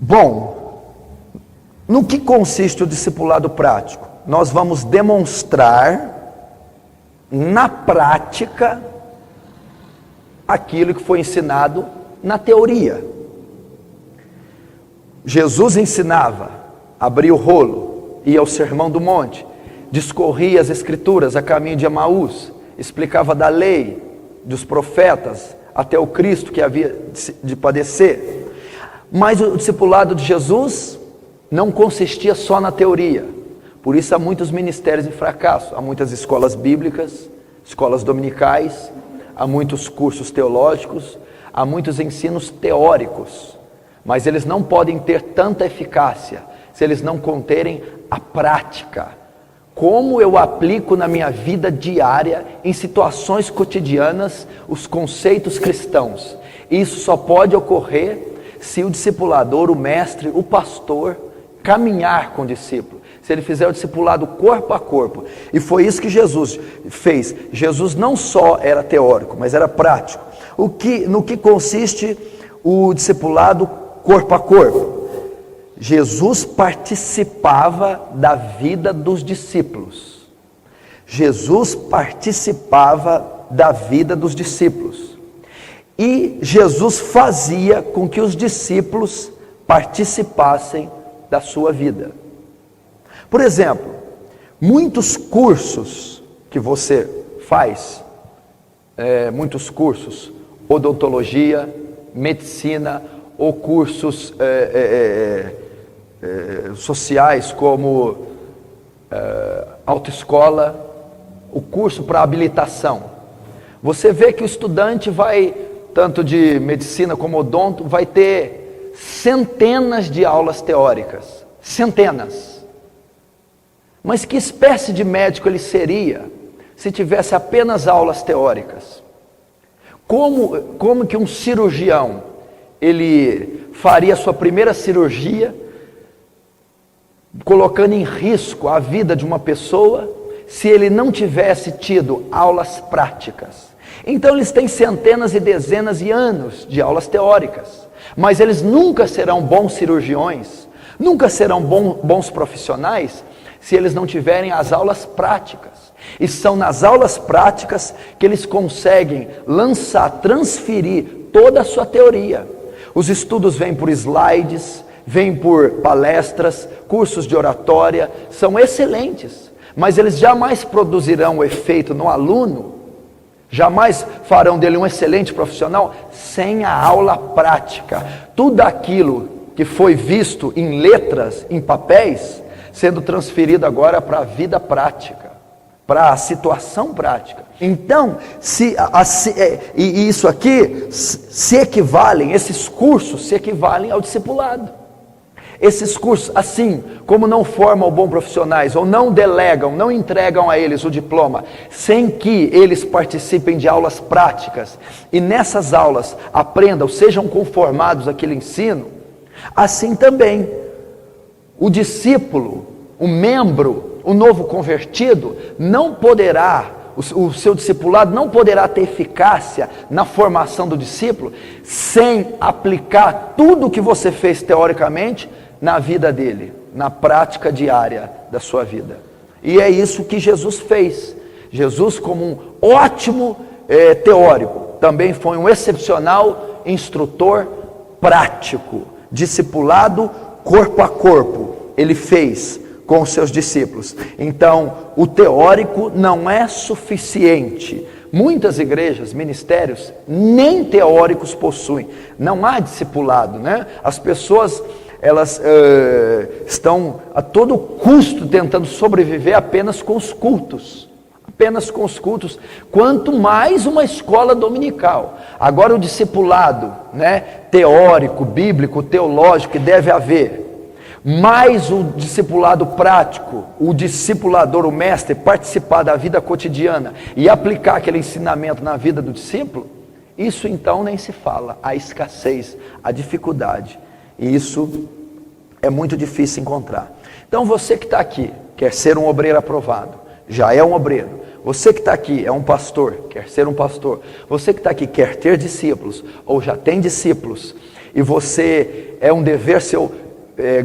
Bom, no que consiste o discipulado prático? Nós vamos demonstrar na prática aquilo que foi ensinado na teoria. Jesus ensinava, abria o rolo, ia ao Sermão do Monte, discorria as Escrituras a caminho de Emaús, explicava da lei, dos profetas, até o Cristo que havia de padecer. Mas o discipulado de Jesus não consistia só na teoria. Por isso há muitos ministérios em fracasso, há muitas escolas bíblicas, escolas dominicais, há muitos cursos teológicos, há muitos ensinos teóricos, mas eles não podem ter tanta eficácia se eles não conterem a prática. Como eu aplico na minha vida diária, em situações cotidianas, os conceitos cristãos. Isso só pode ocorrer se o discipulador, o mestre, o pastor, caminhar com o discípulo. Se ele fizer o discipulado corpo a corpo. E foi isso que Jesus fez. Jesus não só era teórico, mas era prático. No que consiste o discipulado corpo a corpo? Jesus participava da vida dos discípulos. Jesus participava da vida dos discípulos. E Jesus fazia com que os discípulos participassem da sua vida. Por exemplo, muitos cursos que você faz, muitos cursos, odontologia, medicina, ou cursos sociais como autoescola, o curso para habilitação. Você vê que o estudante vai, tanto de medicina como odonto, vai ter centenas de aulas teóricas, centenas. Mas que espécie de médico ele seria se tivesse apenas aulas teóricas? Como que um cirurgião, ele faria a sua primeira cirurgia, colocando em risco a vida de uma pessoa, se ele não tivesse tido aulas práticas? Então eles têm centenas e dezenas de anos de aulas teóricas, mas eles nunca serão bons cirurgiões, nunca serão bons profissionais, se eles não tiverem as aulas práticas. E são nas aulas práticas que eles conseguem lançar, transferir toda a sua teoria. Os estudos vêm por slides, vêm por palestras, cursos de oratória, são excelentes, mas eles jamais produzirão o efeito no aluno, jamais farão dele um excelente profissional, sem a aula prática. Tudo aquilo que foi visto em letras, em papéis, sendo transferido agora para a vida prática, para a situação prática. Então, isso aqui se equivalem, esses cursos se equivalem ao discipulado. Esses cursos, assim como não formam bons profissionais, ou não delegam, não entregam a eles o diploma, sem que eles participem de aulas práticas, e nessas aulas aprendam, sejam conformados àquele ensino, assim também, o discípulo, o membro, o novo convertido, não poderá, o seu discipulado não poderá ter eficácia na formação do discípulo, sem aplicar tudo o que você fez teoricamente na vida dele, na prática diária da sua vida. E é isso que Jesus fez. Jesus, como um ótimo teórico, também foi um excepcional instrutor prático, discipulado corpo a corpo, ele fez com os seus discípulos. Então, o teórico não é suficiente. Muitas igrejas, ministérios, nem teóricos possuem. Não há discipulado, né? As pessoas, elas estão a todo custo tentando sobreviver apenas com os cultos. Apenas com os cultos. Quanto mais uma escola dominical. Agora o discipulado, né, teórico, bíblico, teológico que deve haver, mais o discipulado prático, o discipulador, o mestre, participar da vida cotidiana e aplicar aquele ensinamento na vida do discípulo, isso então nem se fala. A escassez, a dificuldade, e isso é muito difícil encontrar. Então você que está aqui, quer ser um obreiro aprovado, já é um obreiro, Você que está aqui é um pastor, quer ser um pastor. Você que está aqui quer ter discípulos, ou já tem discípulos, e você é um dever seu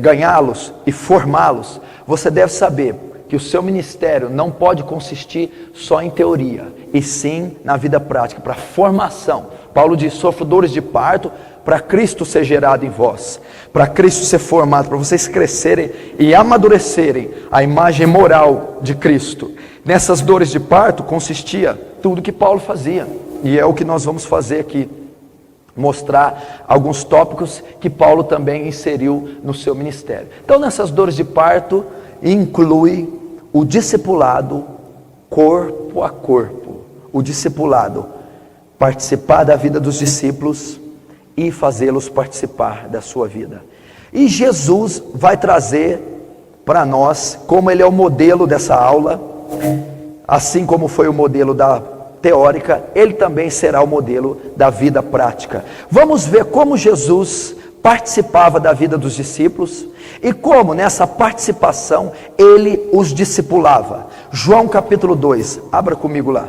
ganhá-los e formá-los. Você deve saber que o seu ministério não pode consistir só em teoria, e sim na vida prática, para formação. Paulo diz: sofro dores de parto, para Cristo ser gerado em vós, para Cristo ser formado, para vocês crescerem e amadurecerem a imagem moral de Cristo. Nessas dores de parto consistia tudo que Paulo fazia, e é o que nós vamos fazer aqui, mostrar alguns tópicos que Paulo também inseriu no seu ministério. Então, nessas dores de parto inclui o discipulado corpo a corpo, o discipulado, participar da vida dos discípulos e fazê-los participar da sua vida. E Jesus vai trazer para nós, como ele é o modelo dessa aula, assim como foi o modelo da teórica, ele também será o modelo da vida prática. Vamos ver como Jesus participava da vida dos discípulos e como nessa participação ele os discipulava. João capítulo 2, abra comigo lá.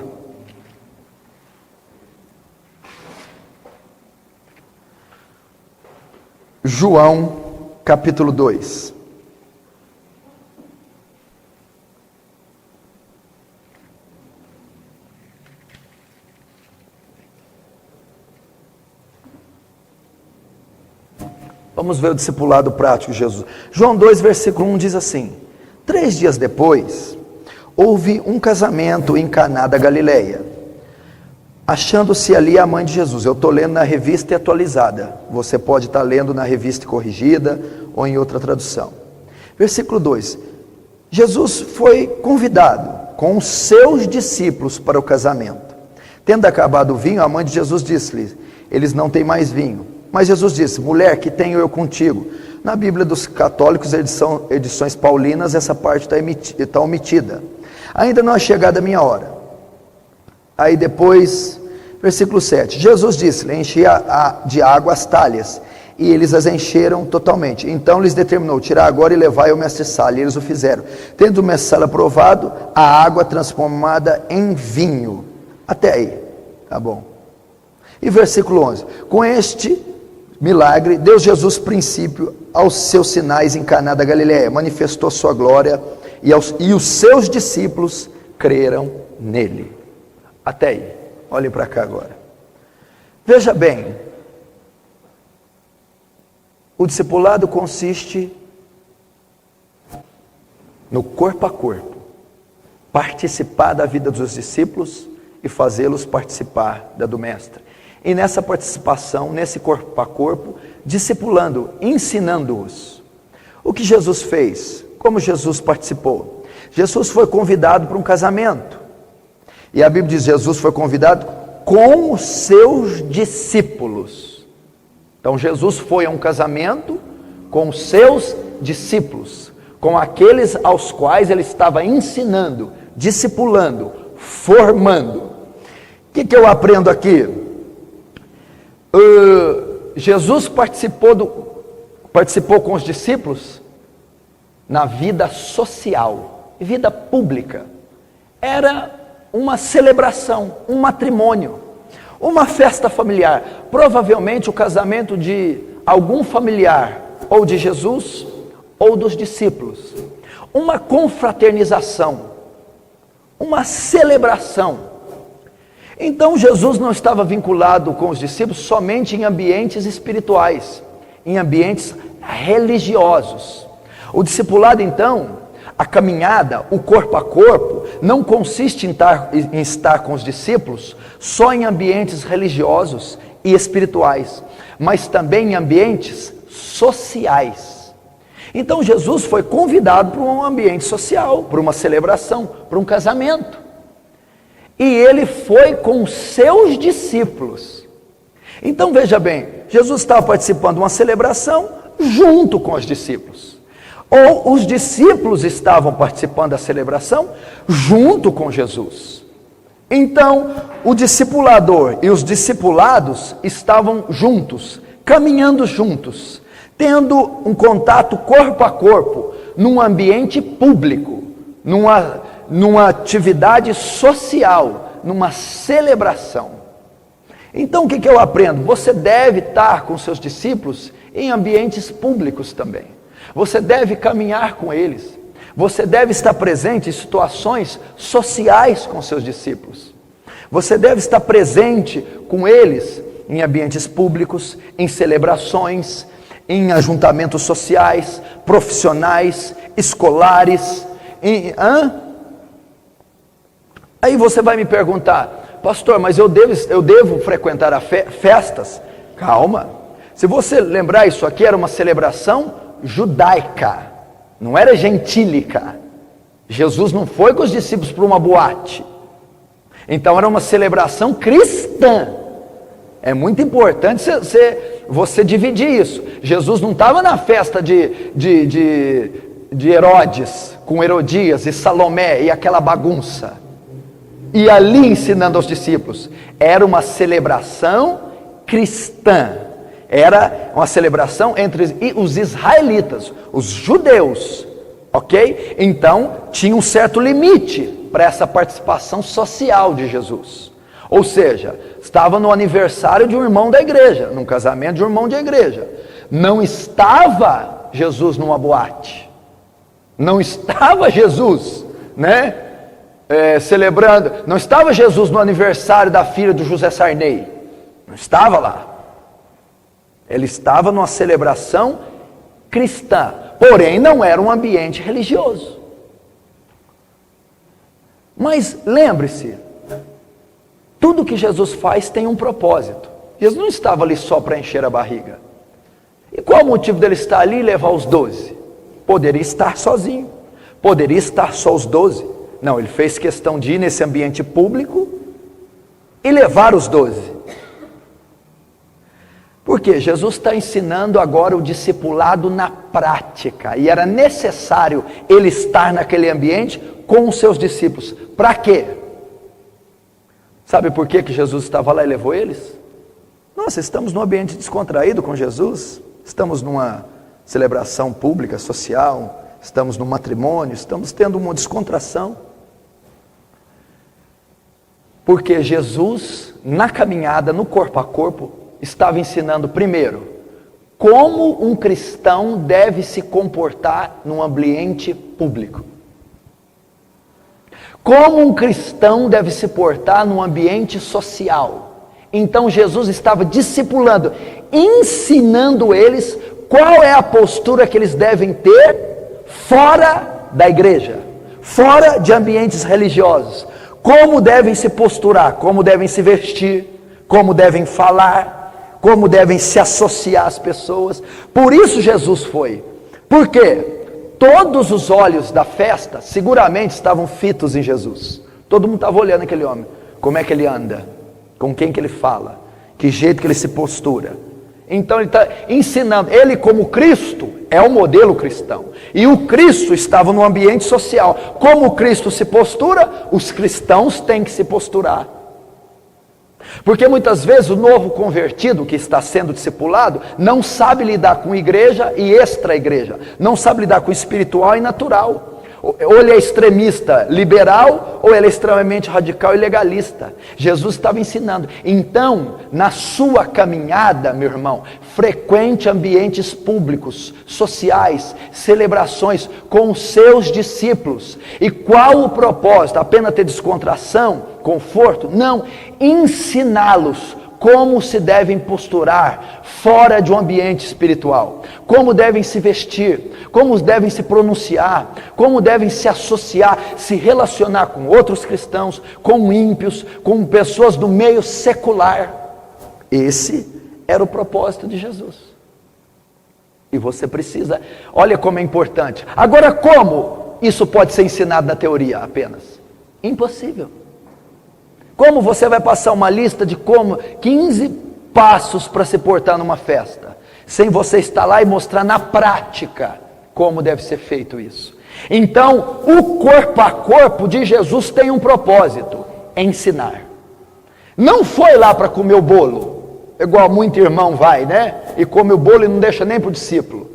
João capítulo 2. Vamos ver o discipulado prático de Jesus. João 2, versículo 1 diz assim: 3 dias depois, houve um casamento em Caná da Galileia, achando-se ali a mãe de Jesus. Eu estou lendo na revista atualizada, você pode estar lendo na revista corrigida ou em outra tradução. Versículo 2: Jesus foi convidado com os seus discípulos para o casamento. Tendo acabado o vinho, a mãe de Jesus disse-lhes: eles não têm mais vinho. Mas Jesus disse: mulher, que tenho eu contigo? Na Bíblia dos católicos, edições paulinas, essa parte está omitida. Ainda não é chegada a minha hora. Aí depois, versículo 7, Jesus disse-lhe: enchia de água as talhas, e eles as encheram totalmente. Então lhes determinou: tirar agora e levai ao mestre-sala. E eles o fizeram. Tendo o mestre-sala provado, a água transformada em vinho. Até aí, tá bom. E versículo 11, com este milagre, deu Jesus princípio aos seus sinais em Caná da Galileia, manifestou sua glória, e os seus discípulos creram nele. Até aí, olhem para cá agora. Veja bem, o discipulado consiste no corpo a corpo, participar da vida dos discípulos e fazê-los participar da do mestre. E nessa participação, nesse corpo a corpo, discipulando, ensinando-os. O que Jesus fez? Como Jesus participou? Jesus foi convidado para um casamento. E a Bíblia diz: Jesus foi convidado com os seus discípulos. Então Jesus foi a um casamento com os seus discípulos, com aqueles aos quais ele estava ensinando, discipulando, formando. O que eu aprendo aqui? Jesus participou com os discípulos na vida social, vida pública. Era uma celebração, um matrimônio, uma festa familiar, provavelmente o casamento de algum familiar, ou de Jesus, ou dos discípulos. Uma confraternização, uma celebração. Então Jesus não estava vinculado com os discípulos somente em ambientes espirituais, em ambientes religiosos. O discipulado então, a caminhada, o corpo a corpo, não consiste em estar com os discípulos só em ambientes religiosos e espirituais, mas também em ambientes sociais. Então Jesus foi convidado para um ambiente social, para uma celebração, para um casamento. E ele foi com os seus discípulos. Então veja bem, Jesus estava participando de uma celebração junto com os discípulos. Ou os discípulos estavam participando da celebração junto com Jesus. Então o discipulador e os discipulados estavam juntos, caminhando juntos, tendo um contato corpo a corpo, num ambiente público, numa atividade social, numa celebração. Então o que eu aprendo? Você deve estar com seus discípulos em ambientes públicos também. Você deve caminhar com eles. Você deve estar presente em situações sociais com seus discípulos. Você deve estar presente com eles em ambientes públicos, em celebrações, em ajuntamentos sociais, profissionais, escolares. Aí você vai me perguntar: pastor, mas eu devo frequentar festas? Calma. Se você lembrar, isso aqui era uma celebração judaica, não era gentílica. Jesus não foi com os discípulos para uma boate. Então era uma celebração cristã. É muito importante você dividir isso. Jesus não estava na festa de Herodes, com Herodias e Salomé e aquela bagunça, e ali ensinando aos discípulos. Era uma celebração cristã. Era uma celebração entre os israelitas, os judeus, ok? Então tinha um certo limite para essa participação social de Jesus. Ou seja, estava no aniversário de um irmão da igreja, num casamento de um irmão da igreja. Não estava Jesus numa boate. Não estava Jesus, celebrando. Não estava Jesus no aniversário da filha do José Sarney. Não estava lá. Ele estava numa celebração cristã, porém não era um ambiente religioso. Mas lembre-se, tudo que Jesus faz tem um propósito. Jesus não estava ali só para encher a barriga. E qual o motivo dele estar ali e levar os 12? Poderia estar sozinho, poderia estar só os 12. Não, ele fez questão de ir nesse ambiente público e levar os 12. Porque Jesus está ensinando agora o discipulado na prática, e era necessário ele estar naquele ambiente com os seus discípulos. Para quê? Sabe por que Jesus estava lá e levou eles? Nossa, estamos num ambiente descontraído com Jesus, estamos numa celebração pública, social, estamos no matrimônio, estamos tendo uma descontração. Porque Jesus, na caminhada, no corpo a corpo, estava ensinando primeiro, como um cristão deve se comportar num ambiente público. Como um cristão deve se portar num ambiente social. Então Jesus estava discipulando, ensinando eles qual é a postura que eles devem ter fora da igreja, fora de ambientes religiosos. Como devem se posturar, como devem se vestir, como devem falar, como devem se associar às pessoas. Por isso Jesus foi. Por quê? Todos os olhos da festa seguramente estavam fitos em Jesus. Todo mundo estava olhando aquele homem. Como é que ele anda? Com quem que ele fala? Que jeito que ele se postura? Então ele está ensinando. Ele, como Cristo, é o modelo cristão. E o Cristo estava no ambiente social. Como o Cristo se postura, os cristãos têm que se posturar. Porque muitas vezes o novo convertido que está sendo discipulado não sabe lidar com igreja e extra-igreja, não sabe lidar com espiritual e natural. Ou ele é extremista liberal, ou ele é extremamente radical e legalista. Jesus estava ensinando. Então, na sua caminhada, meu irmão, frequente ambientes públicos, sociais, celebrações com os seus discípulos. E qual o propósito? Apenas ter descontração, conforto? Não, ensiná-los como se devem posturar fora de um ambiente espiritual, como devem se vestir, como devem se pronunciar, como devem se associar, se relacionar com outros cristãos, com ímpios, com pessoas do meio secular. Esse era o propósito de Jesus. E você precisa, olha como é importante. Agora, como isso pode ser ensinado na teoria apenas? Impossível. Como você vai passar uma lista de 15 passos para se portar numa festa, sem você estar lá e mostrar na prática como deve ser feito isso? Então, o corpo a corpo de Jesus tem um propósito: ensinar. Não foi lá para comer o bolo, igual muito irmão vai, e come o bolo e não deixa nem para o discípulo.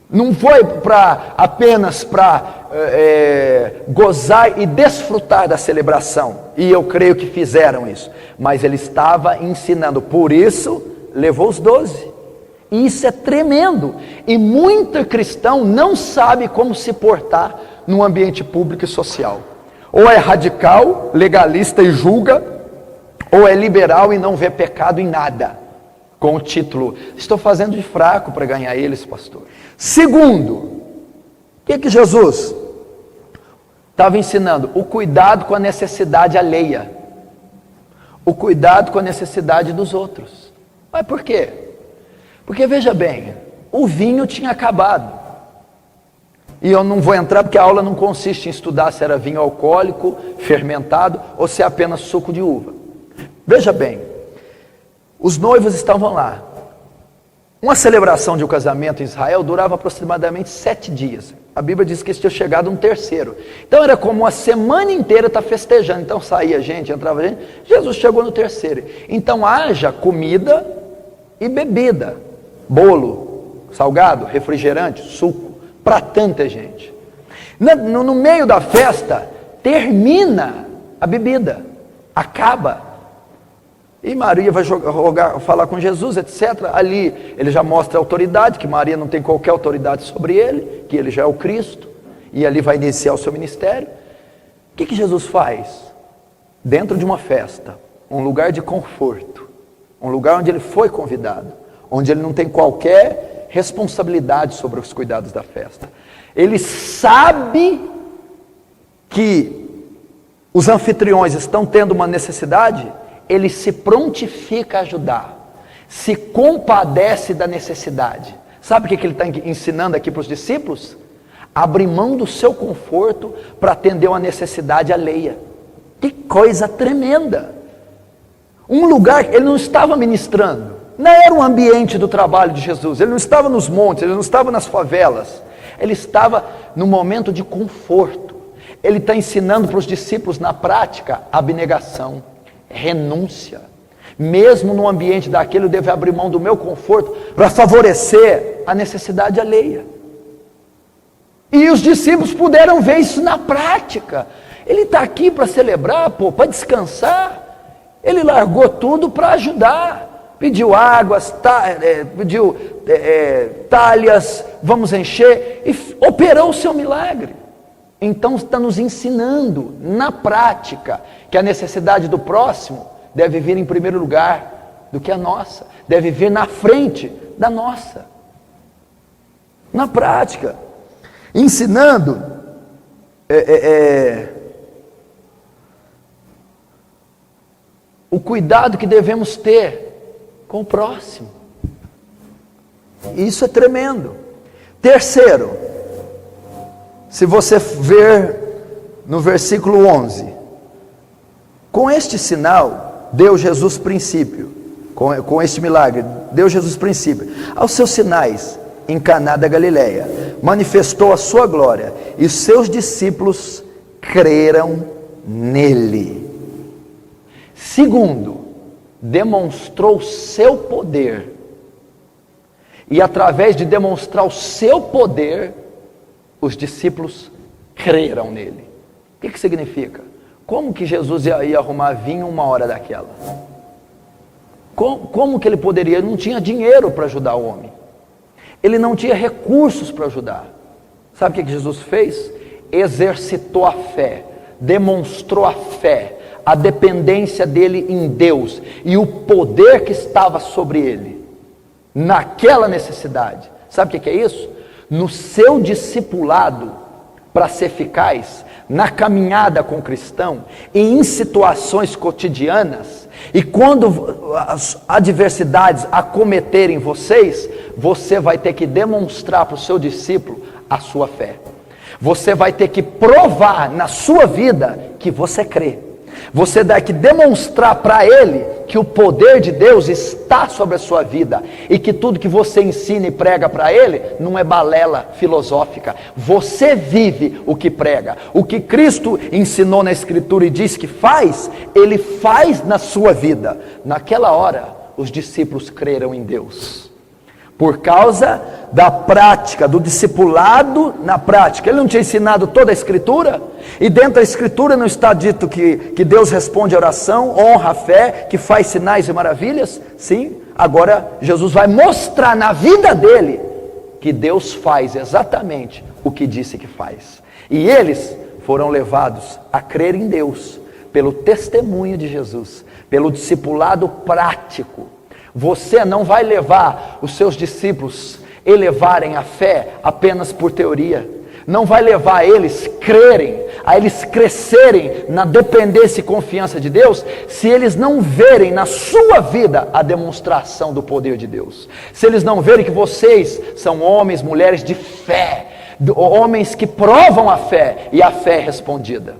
Não foi apenas para gozar e desfrutar da celebração, e eu creio que fizeram isso, mas ele estava ensinando, por isso levou os 12, e isso é tremendo, e muito cristão não sabe como se portar no ambiente público e social, ou é radical, legalista e julga, ou é liberal e não vê pecado em nada, com o título, estou fazendo de fraco para ganhar eles, pastor. Segundo, o que Jesus estava ensinando? O cuidado com a necessidade alheia, o cuidado com a necessidade dos outros. Mas por quê? Porque veja bem, o vinho tinha acabado, e eu não vou entrar porque a aula não consiste em estudar se era vinho alcoólico, fermentado, ou se é apenas suco de uva. Veja bem, os noivos estavam lá. Uma celebração de um casamento em Israel durava aproximadamente 7 dias. A Bíblia diz que eles tinham chegado no terceiro. Então era como uma semana inteira estar festejando. Então saía gente, entrava gente. Jesus chegou no terceiro. Então haja comida e bebida. Bolo, salgado, refrigerante, suco. Para tanta gente. No meio da festa, termina a bebida. Acaba. E Maria vai falar com Jesus, etc. Ali ele já mostra a autoridade, que Maria não tem qualquer autoridade sobre ele, que ele já é o Cristo, e ali vai iniciar o seu ministério. O que Jesus faz? Dentro de uma festa, um lugar de conforto, um lugar onde ele foi convidado, onde ele não tem qualquer responsabilidade sobre os cuidados da festa. Ele sabe que os anfitriões estão tendo uma necessidade, ele se prontifica a ajudar, se compadece da necessidade. Sabe o que ele está ensinando aqui para os discípulos? Abrir mão do seu conforto para atender uma necessidade alheia. Que coisa tremenda! Um lugar, ele não estava ministrando, não era o ambiente do trabalho de Jesus, ele não estava nos montes, ele não estava nas favelas, ele estava no momento de conforto. Ele está ensinando para os discípulos na prática abnegação, renúncia. Mesmo no ambiente daquele, eu devo abrir mão do meu conforto para favorecer a necessidade alheia. E os discípulos puderam ver isso na prática. Ele está aqui para celebrar, para descansar. Ele largou tudo para ajudar. Pediu águas, pediu talhas, vamos encher, e operou o seu milagre. Então está nos ensinando na prática que a necessidade do próximo deve vir em primeiro lugar do que a nossa, deve vir na frente da nossa. Na prática, ensinando o cuidado que devemos ter com o próximo. Isso é tremendo. Terceiro, se você ver no versículo 11, com este sinal, deu Jesus princípio, com este milagre, deu Jesus princípio, aos seus sinais, em Caná da Galileia, manifestou a sua glória, e os seus discípulos creram nele. Segundo, demonstrou o seu poder, e através de demonstrar o seu poder, os discípulos creram nele. O que significa? Como que Jesus ia arrumar vinho uma hora daquela? Como que ele poderia? Ele não tinha dinheiro para ajudar o homem. Ele não tinha recursos para ajudar. Sabe o que Jesus fez? Exercitou a fé, demonstrou a fé, a dependência dele em Deus e o poder que estava sobre ele, naquela necessidade. Sabe o que é isso? No seu discipulado, para ser eficaz, na caminhada com o cristão, e em situações cotidianas, e quando as adversidades acometerem vocês, você vai ter que demonstrar para o seu discípulo a sua fé. Você vai ter que provar na sua vida que você crê. Você tem que demonstrar para ele que o poder de Deus está sobre a sua vida, e que tudo que você ensina e prega para ele não é balela filosófica. Você vive o que prega. O que Cristo ensinou na Escritura e diz que faz, ele faz na sua vida. Naquela hora, os discípulos creram em Deus, por causa da prática, do discipulado na prática. Ele não tinha ensinado toda a Escritura? E dentro da Escritura não está dito que Deus responde a oração, honra a fé, que faz sinais e maravilhas? Sim, agora Jesus vai mostrar na vida dele que Deus faz exatamente o que disse que faz. E eles foram levados a crer em Deus pelo testemunho de Jesus, pelo discipulado prático. Você não vai levar os seus discípulos a elevarem a fé apenas por teoria. Não vai levar eles crerem, a eles crescerem na dependência e confiança de Deus, se eles não verem na sua vida a demonstração do poder de Deus. Se eles não verem que vocês são homens, mulheres de fé, homens que provam a fé e a fé é respondida.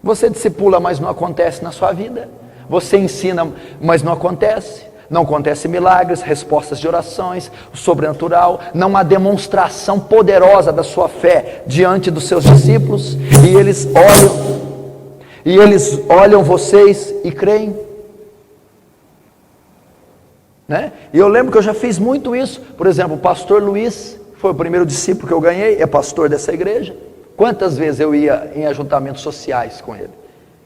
Você discipula, mas não acontece na sua vida. Você ensina, mas não acontece. Não acontece milagres, respostas de orações, o sobrenatural. Não há demonstração poderosa da sua fé diante dos seus discípulos. E eles olham vocês e creem. Né? E eu lembro que eu já fiz muito isso. Por exemplo, o pastor Luiz foi o primeiro discípulo que eu ganhei, é pastor dessa igreja. Quantas vezes eu ia em ajuntamentos sociais com ele?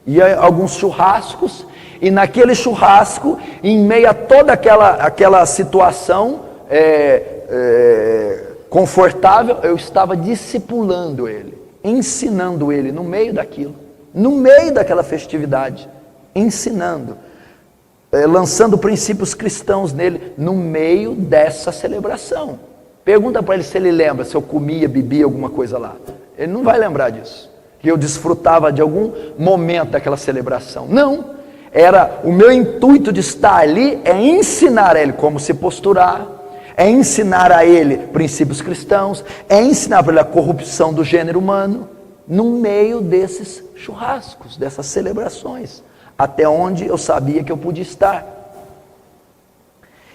Ia a alguns churrascos, e naquele churrasco, em meio a toda aquela situação confortável, eu estava discipulando ele, ensinando ele no meio daquilo, no meio daquela festividade, ensinando, lançando princípios cristãos nele, no meio dessa celebração. Pergunta para ele se ele lembra, se eu comia, bebia alguma coisa lá. Ele não vai lembrar disso, que eu desfrutava de algum momento daquela celebração. Não, era o meu intuito de estar ali, é ensinar a ele como se posturar, é ensinar a ele princípios cristãos, é ensinar para ele a corrupção do gênero humano, no meio desses churrascos, dessas celebrações, até onde eu sabia que eu podia estar.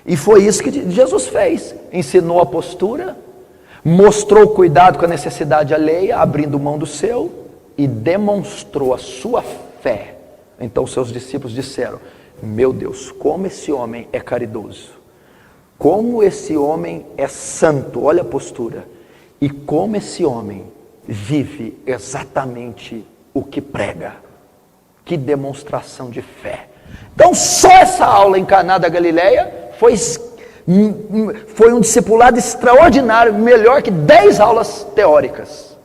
E foi isso que Jesus fez, ensinou a postura, mostrou cuidado com a necessidade alheia, abrindo mão do seu, e demonstrou a sua fé. Então seus discípulos disseram: meu Deus, como esse homem é caridoso, como esse homem é santo, olha a postura, e como esse homem vive exatamente o que prega. Que demonstração de fé. Então só essa aula em Caná da Galileia foi um discipulado extraordinário, melhor que 10 aulas teóricas.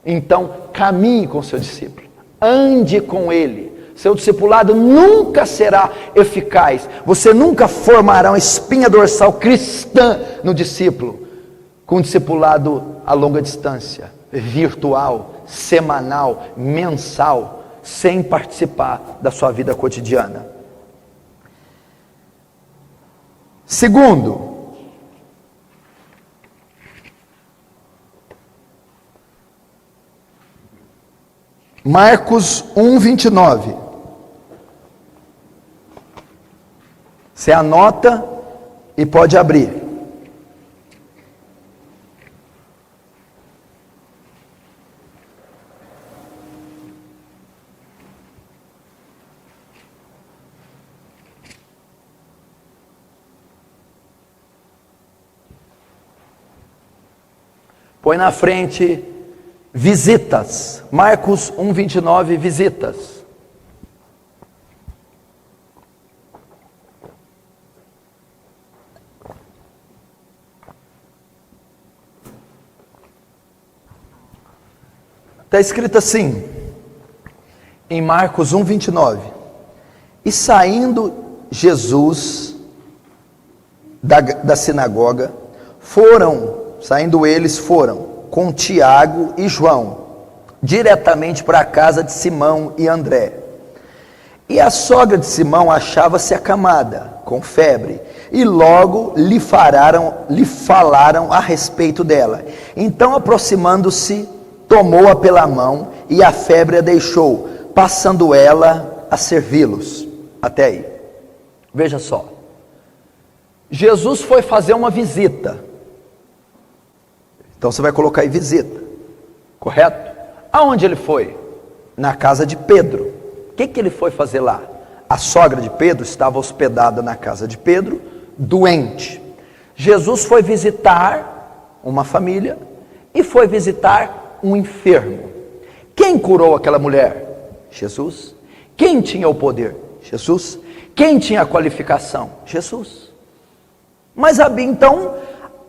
Então caminhe com seu discípulo, ande com ele. Seu discipulado nunca será eficaz, você nunca formará uma espinha dorsal cristã no discípulo, com um discipulado a longa distância, virtual, semanal, mensal, sem participar da sua vida cotidiana. Segundo, Marcos 1:29. Você anota e pode abrir. Põe na frente visitas. Marcos 1:29, visitas. Está escrito assim, em Marcos 1:29. E saindo Jesus da sinagoga, saindo eles foram com Tiago e João, diretamente para a casa de Simão e André. E a sogra de Simão achava-se acamada, com febre, e logo lhe falaram a respeito dela. Então, aproximando-se, tomou-a pela mão, e a febre a deixou, passando ela a servi-los. Até aí. Veja só. Jesus foi fazer uma visita. Então você vai colocar aí visita, correto? Aonde ele foi? Na casa de Pedro. O que ele foi fazer lá? A sogra de Pedro estava hospedada na casa de Pedro, doente. Jesus foi visitar uma família e foi visitar um enfermo. Quem curou aquela mulher? Jesus. Quem tinha o poder? Jesus. Quem tinha a qualificação? Jesus. Mas então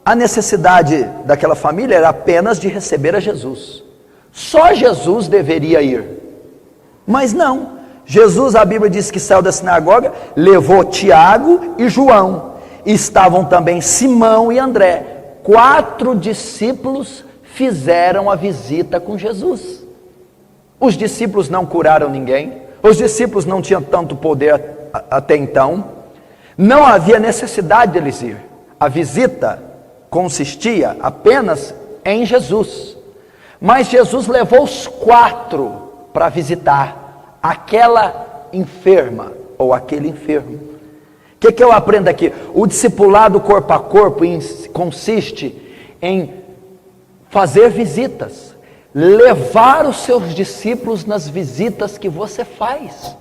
a necessidade daquela família era apenas de receber a Jesus. Só Jesus deveria ir. Mas não. Jesus, a Bíblia diz que saiu da sinagoga, levou Tiago e João. Estavam também Simão e André. 4 discípulos fizeram a visita com Jesus. Os discípulos não curaram ninguém. Os discípulos não tinham tanto poder até então. Não havia necessidade deles ir. A visita consistia apenas em Jesus. Mas Jesus levou os 4 para visitar aquela enferma ou aquele enfermo. O que eu aprendo aqui? O discipulado corpo a corpo consiste em fazer visitas, levar os seus discípulos nas visitas que você faz.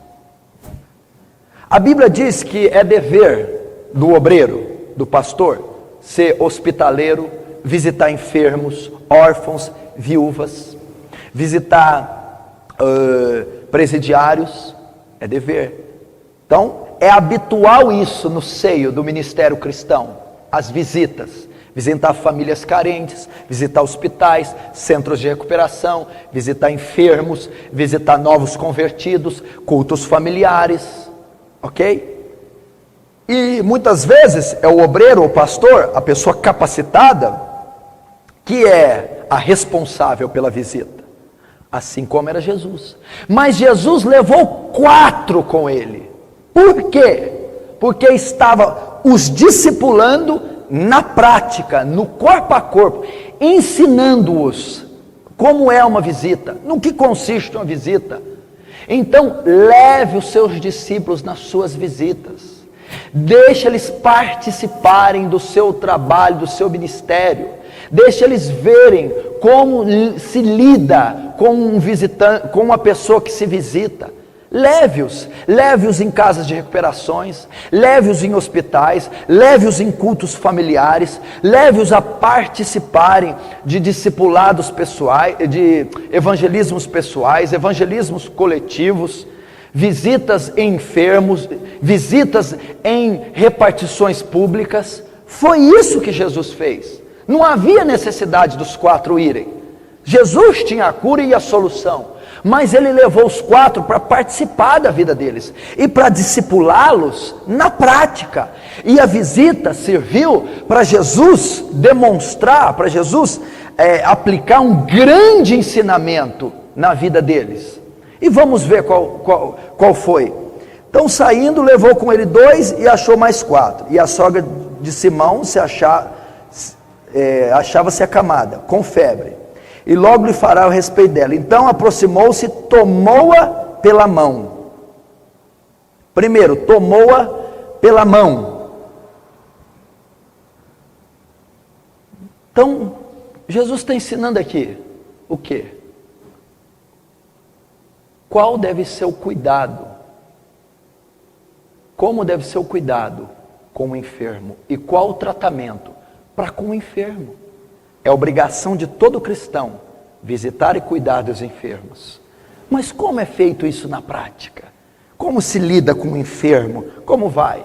A Bíblia diz que é dever do obreiro, do pastor, ser hospitaleiro, visitar enfermos, órfãos, viúvas, visitar presidiários, é dever. Então, é habitual isso no seio do ministério cristão, as visitas, visitar famílias carentes, visitar hospitais, centros de recuperação, visitar enfermos, visitar novos convertidos, cultos familiares, ok? E muitas vezes é o obreiro, o pastor, a pessoa capacitada, que é a responsável pela visita, assim como era Jesus. Mas Jesus levou 4 com ele. Por quê? Porque estava os discipulando na prática, no corpo a corpo, ensinando-os como é uma visita, no que consiste uma visita. Então, leve os seus discípulos nas suas visitas. Deixe eles participarem do seu trabalho, do seu ministério. Deixe eles verem como se lida com um visitante, com uma pessoa que se visita. Leve-os em casas de recuperações, leve-os em hospitais, leve-os em cultos familiares, leve-os a participarem de discipulados pessoais, de evangelismos pessoais, evangelismos coletivos, visitas em enfermos, visitas em repartições públicas. Foi isso que Jesus fez. Não havia necessidade dos 4 irem. Jesus tinha a cura e a solução, mas ele levou os 4 para participar da vida deles e para discipulá-los na prática. E a visita serviu para Jesus demonstrar, para Jesus aplicar um grande ensinamento na vida deles. E vamos ver qual foi. Então, saindo, levou com ele 2 e achou mais 4. E a sogra de Simão achava-se acamada, com febre. E logo lhe fará a respeito dela. Então aproximou-se e tomou-a pela mão. Primeiro, tomou-a pela mão. Então, Jesus está ensinando aqui o quê? Qual deve ser o cuidado? Como deve ser o cuidado com o enfermo? E qual o tratamento para com o enfermo? É obrigação de todo cristão visitar e cuidar dos enfermos. Mas como é feito isso na prática? Como se lida com o enfermo? Como vai?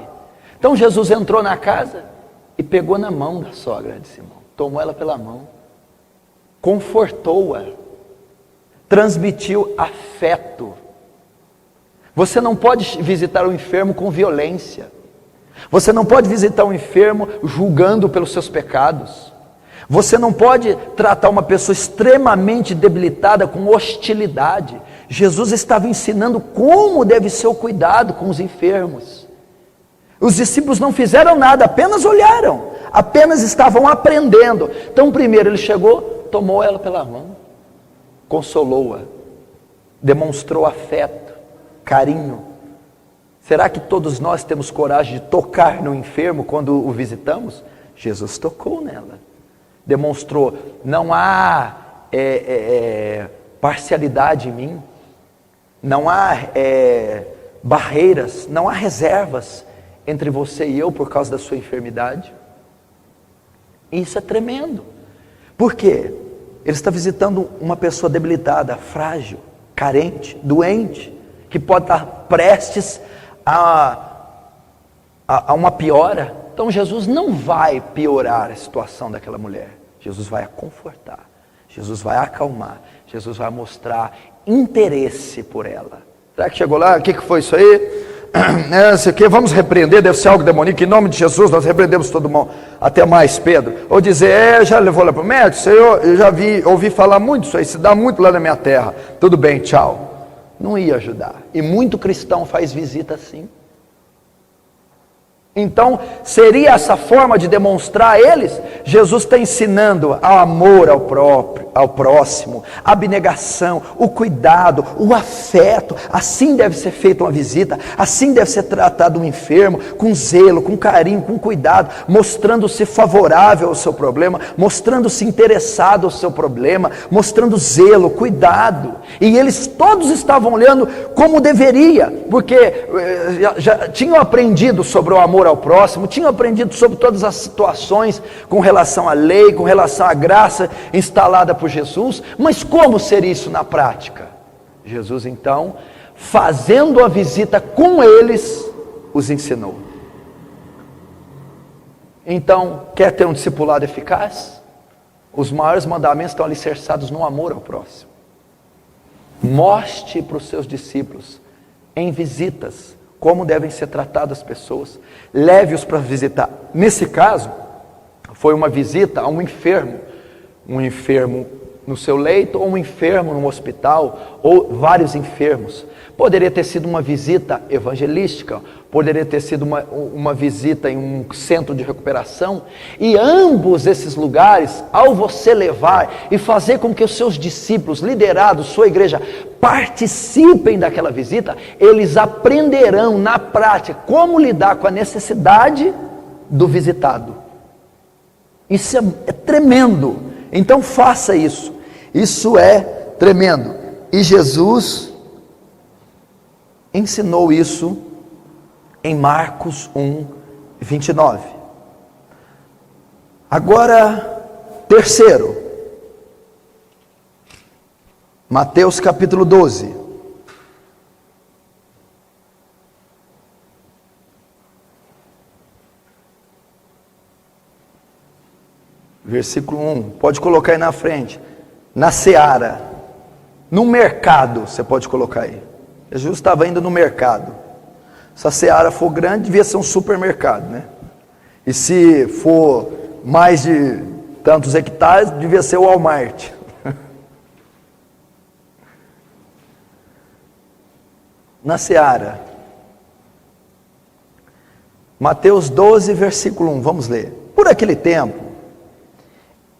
Então Jesus entrou na casa e pegou na mão da sogra de Simão, tomou ela pela mão, confortou-a, transmitiu afeto. Você não pode visitar o enfermo com violência. Você não pode visitar o enfermo julgando pelos seus pecados. Você não pode tratar uma pessoa extremamente debilitada com hostilidade. Jesus estava ensinando como deve ser o cuidado com os enfermos. Os discípulos não fizeram nada, apenas olharam, apenas estavam aprendendo. Então primeiro ele chegou, tomou ela pela mão, consolou-a, demonstrou afeto, carinho. Será que todos nós temos coragem de tocar no enfermo quando o visitamos? Jesus tocou nela. Demonstrou, não há parcialidade em mim, não há barreiras, não há reservas entre você e eu por causa da sua enfermidade. Isso é tremendo. Por quê? Ele está visitando uma pessoa debilitada, frágil, carente, doente, que pode estar prestes a uma piora. Então Jesus não vai piorar a situação daquela mulher. Jesus vai a confortar, Jesus vai acalmar, Jesus vai mostrar interesse por ela. Será que chegou lá? O que foi isso aí? Isso aqui, vamos repreender, deve ser algo demoníaco, em nome de Jesus nós repreendemos todo mundo, até mais Pedro. Ou dizer, já levou lá para o médico, Senhor, eu já ouvi falar muito isso aí, se dá muito lá na minha terra, tudo bem, tchau. Não ia ajudar. E muito cristão faz visita assim. Então, seria essa forma de demonstrar a eles? Jesus está ensinando ao amor ao próximo, a abnegação, o cuidado, o afeto. Assim deve ser feita uma visita, assim deve ser tratado um enfermo, com zelo, com carinho, com cuidado, mostrando-se favorável ao seu problema, mostrando-se interessado ao seu problema, mostrando zelo, cuidado. E eles todos estavam olhando como deveria, porque já tinham aprendido sobre o amor ao próximo, tinham aprendido sobre todas as situações com relação à lei, com relação à graça instalada por Jesus, mas como seria isso na prática? Jesus então, fazendo a visita com eles, os ensinou. Então, quer ter um discipulado eficaz? Os maiores mandamentos estão alicerçados no amor ao próximo. Mostre para os seus discípulos, em visitas, como devem ser tratadas as pessoas, leve-os para visitar. Nesse caso, foi uma visita a um enfermo no seu leito, ou um enfermo no hospital, ou vários enfermos. Poderia ter sido uma visita evangelística, poderia ter sido uma visita em um centro de recuperação, e ambos esses lugares, ao você levar e fazer com que os seus discípulos, liderados, sua igreja, participem daquela visita, eles aprenderão na prática como lidar com a necessidade do visitado. Isso é tremendo. Então faça isso. Isso é tremendo. E Jesus ensinou isso em Marcos 1:29. Agora, terceiro, Mateus capítulo 12. Versículo 1, pode colocar aí na frente. Na seara, no mercado, você pode colocar aí. Jesus estava indo no mercado. Se a seara for grande, devia ser um supermercado, né? E se for mais de tantos hectares, devia ser o Walmart. Na seara. Mateus 12, versículo 1, vamos ler. Por aquele tempo,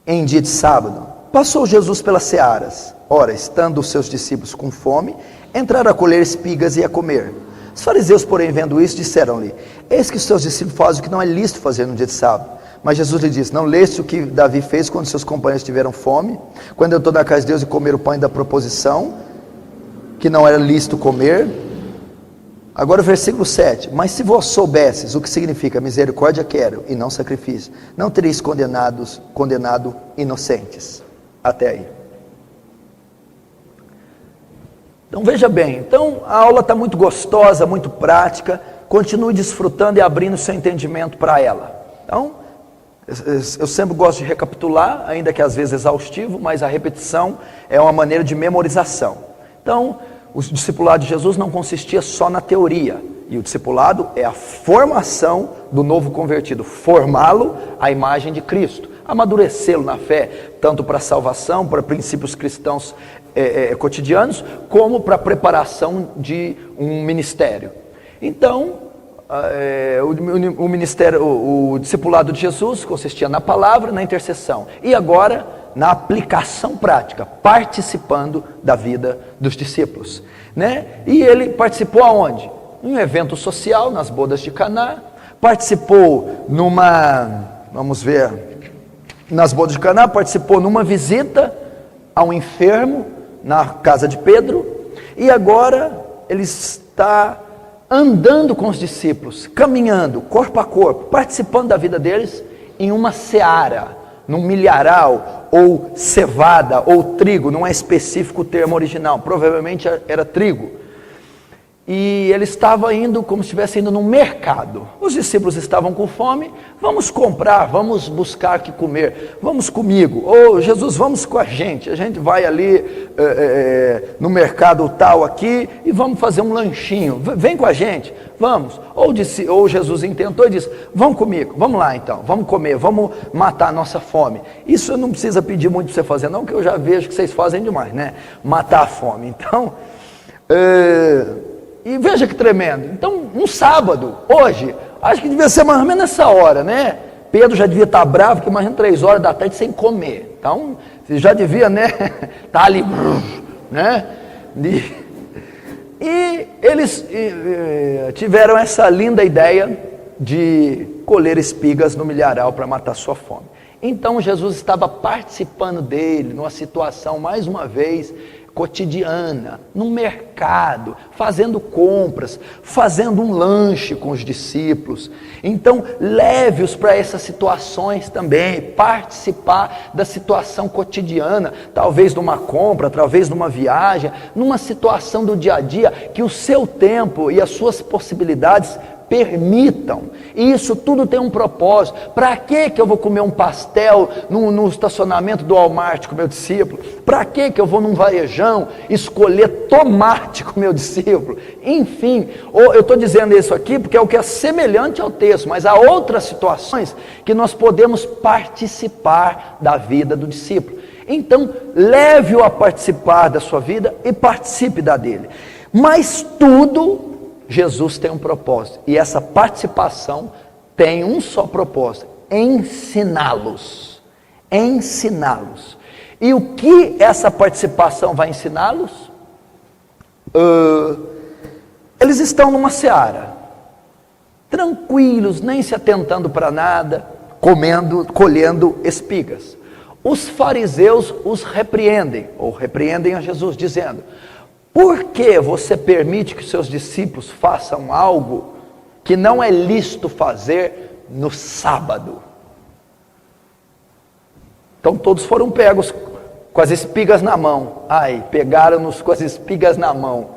em dia de sábado, passou Jesus pelas searas. Ora, estando os seus discípulos com fome, entraram a colher espigas e a comer. Os fariseus, porém, vendo isso, disseram-lhe: eis que os seus discípulos fazem o que não é lícito fazer no dia de sábado. Mas Jesus lhe disse: não leste o que Davi fez quando seus companheiros tiveram fome, quando entrou na casa de Deus e comeram o pão da proposição, que não era lícito comer? Agora o versículo 7, mas se vós soubesses o que significa misericórdia quero e não sacrifício, não tereis condenado inocentes. Até aí. Então veja bem, então a aula está muito gostosa, muito prática, continue desfrutando e abrindo seu entendimento para ela. Então, eu sempre gosto de recapitular, ainda que às vezes exaustivo, mas a repetição é uma maneira de memorização. Então, o discipulado de Jesus não consistia só na teoria, e o discipulado é a formação do novo convertido, formá-lo à imagem de Cristo, amadurecê-lo na fé, tanto para a salvação, para princípios cristãos cotidianos, como para a preparação de um ministério. Então, o discipulado de Jesus consistia na palavra, na intercessão, e agora na aplicação prática, participando da vida dos discípulos, né? E ele participou aonde? Em um evento social, nas bodas de Caná, participou nas bodas de Caná, participou numa visita a um enfermo na casa de Pedro, e agora ele está andando com os discípulos, caminhando corpo a corpo, participando da vida deles, em uma seara, num milharal, ou cevada, ou trigo, não é específico o termo original, provavelmente era trigo. E ele estava indo como se estivesse indo num mercado. Os discípulos estavam com fome. Vamos comprar, vamos buscar o que comer. Vamos comigo. Ou Jesus, vamos com a gente. A gente vai ali no mercado tal aqui e vamos fazer um lanchinho. Vem com a gente, vamos. Ou Jesus intentou e disse, vão comigo, vamos lá então, vamos comer, vamos matar a nossa fome. Isso não precisa pedir muito para você fazer não, que eu já vejo que vocês fazem demais, né? Matar a fome. Então... E veja que tremendo. Então, um sábado, hoje, acho que devia ser mais ou menos nessa hora, né? Pedro já devia estar bravo, porque imagina 3 horas da tarde sem comer. Então, você já devia, né? Tá ali, né? E eles tiveram essa linda ideia de colher espigas no milharal para matar sua fome. Então, Jesus estava participando dele, numa situação, mais uma vez, cotidiana, no mercado, fazendo compras, fazendo um lanche com os discípulos. Então, leve-os para essas situações também, participar da situação cotidiana, talvez numa compra, talvez numa viagem, numa situação do dia a dia, que o seu tempo e as suas possibilidades permitam. E isso tudo tem um propósito. Para que eu vou comer um pastel no estacionamento do Walmart com meu discípulo? Para que eu vou num varejão escolher tomate com meu discípulo? Enfim, eu estou dizendo isso aqui porque é o que é semelhante ao texto, mas há outras situações que nós podemos participar da vida do discípulo. Então, leve-o a participar da sua vida e participe da dele. Mas tudo... Jesus tem um propósito, e essa participação tem um só propósito: ensiná-los. Ensiná-los. E o que essa participação vai ensiná-los? Eles estão numa seara, tranquilos, nem se atentando para nada, colhendo espigas. Os fariseus os repreendem, ou repreendem a Jesus, dizendo: por que você permite que seus discípulos façam algo que não é lícito fazer no sábado? Então todos foram pegos com as espigas na mão. Ai, pegaram-nos com as espigas na mão.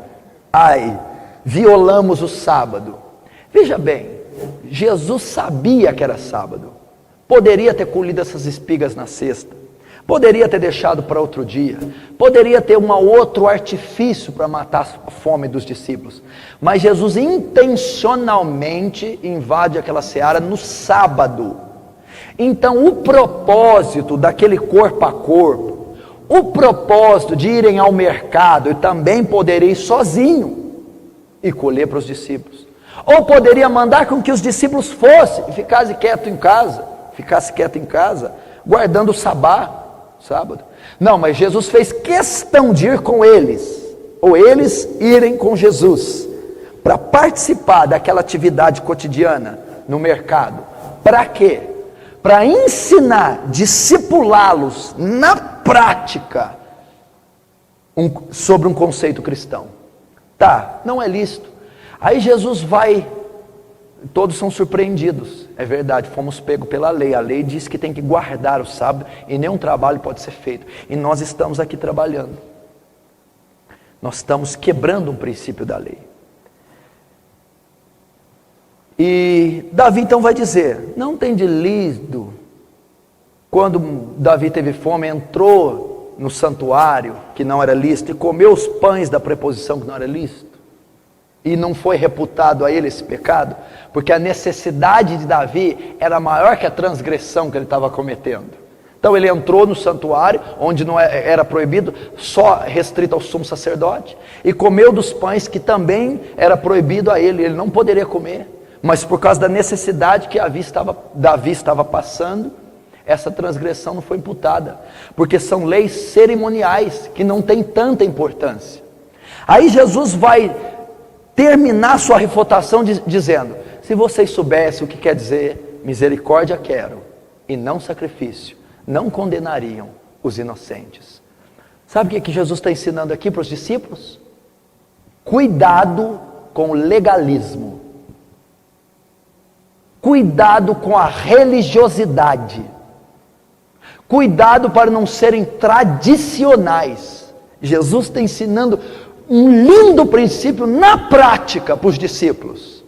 Ai, violamos o sábado. Veja bem, Jesus sabia que era sábado. Poderia ter colhido essas espigas na sexta. Poderia ter deixado para outro dia, poderia ter um outro artifício para matar a fome dos discípulos, mas Jesus intencionalmente invade aquela seara no sábado. Então o propósito daquele corpo a corpo, o propósito de irem ao mercado e também poder ir sozinho e colher para os discípulos, ou poderia mandar com que os discípulos fossem e ficasse quieto em casa, guardando o sábado. Não, mas Jesus fez questão de ir com eles, ou eles irem com Jesus, para participar daquela atividade cotidiana no mercado. Para quê? Para ensinar, discipulá-los na prática sobre um conceito cristão. Tá, não é lícito. Aí Jesus vai, todos são surpreendidos. É verdade, fomos pegos pela lei. A lei diz que tem que guardar o sábado e nenhum trabalho pode ser feito. E nós estamos aqui trabalhando. Nós estamos quebrando um princípio da lei. E Davi então vai dizer: não tem de lícito. Quando Davi teve fome, entrou no santuário que não era lícito e comeu os pães da preposição que não era lícito. E não foi reputado a ele esse pecado, porque a necessidade de Davi era maior que a transgressão que ele estava cometendo. Então ele entrou no santuário, onde não era proibido, só restrito ao sumo sacerdote, e comeu dos pães que também era proibido a ele não poderia comer, mas por causa da necessidade que Davi estava passando, essa transgressão não foi imputada, porque são leis cerimoniais, que não têm tanta importância. Aí Jesus vai terminar sua refutação dizendo: se vocês soubessem o que quer dizer misericórdia quero e não sacrifício, não condenariam os inocentes. Sabe o que Jesus está ensinando aqui para os discípulos? Cuidado com o legalismo. Cuidado com a religiosidade. Cuidado para não serem tradicionais. Jesus está ensinando um lindo princípio na prática para os discípulos.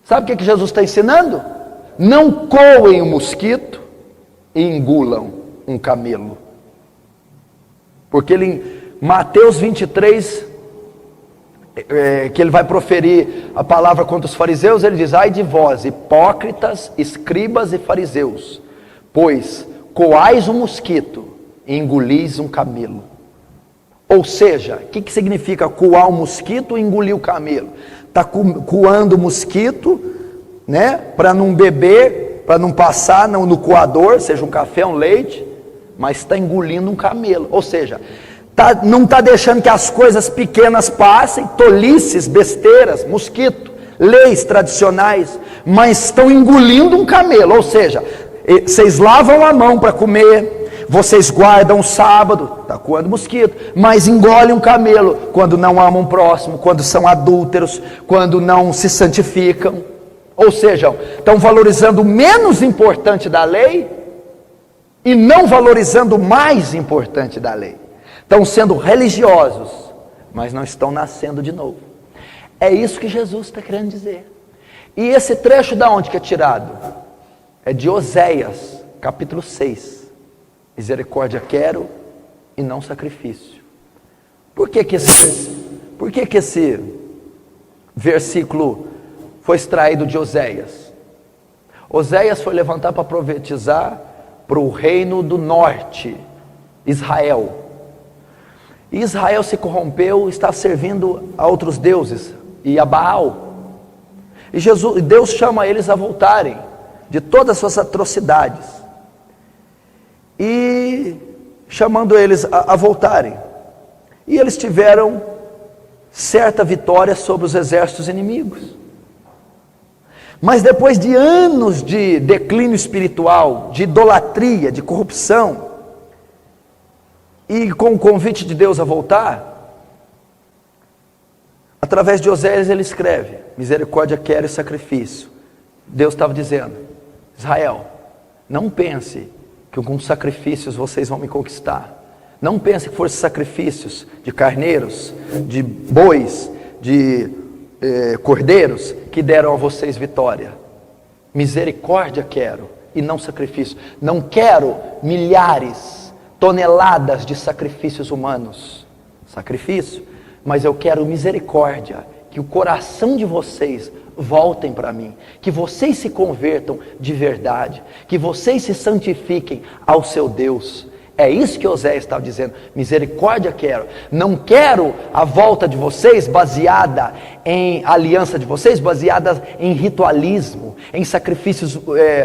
Sabe o que Jesus está ensinando? Não coem um mosquito e engulam um camelo. Porque em Mateus 23, que ele vai proferir a palavra contra os fariseus, ele diz: ai de vós, hipócritas, escribas e fariseus, pois coais um mosquito e engolis um camelo. Ou seja, o que significa coar um mosquito e engolir o camelo? Está coando o mosquito, né, para não beber, para não passar no coador, seja um café, um leite, mas está engolindo um camelo. Ou seja, não está deixando que as coisas pequenas passem, tolices, besteiras, mosquito, leis tradicionais, mas estão engolindo um camelo. Ou seja, vocês lavam a mão para comer, vocês guardam o sábado, está coando mosquito, mas engolem um camelo quando não amam o próximo, quando são adúlteros, quando não se santificam. Ou seja, estão valorizando o menos importante da lei e não valorizando o mais importante da lei. Estão sendo religiosos, mas não estão nascendo de novo. É isso que Jesus está querendo dizer. E esse trecho da onde que é tirado? É de Oséias, capítulo 6. Misericórdia quero e não sacrifício. Por que que esse versículo foi extraído de Oséias? Oséias foi levantar para profetizar para o reino do norte, Israel. E Israel se corrompeu, está servindo a outros deuses e a Baal. E Deus chama eles a voltarem de todas as suas atrocidades. E chamando eles a voltarem. E eles tiveram certa vitória sobre os exércitos inimigos. Mas depois de anos de declínio espiritual, de idolatria, de corrupção, e com o convite de Deus a voltar, através de Oséias ele escreve: misericórdia quero e sacrifício. Deus estava dizendo: Israel, não pense que com sacrifícios vocês vão me conquistar. Não pense que fossem sacrifícios de carneiros, de bois, de cordeiros que deram a vocês vitória. Misericórdia quero e não sacrifício. Não quero milhares, toneladas de sacrifícios humanos. Sacrifício, mas eu quero misericórdia, que o coração de vocês voltem para mim, que vocês se convertam de verdade, que vocês se santifiquem ao seu Deus. É isso que Oséias estava dizendo: misericórdia quero, não quero a volta de vocês baseada em aliança de vocês, baseada em ritualismo, em sacrifícios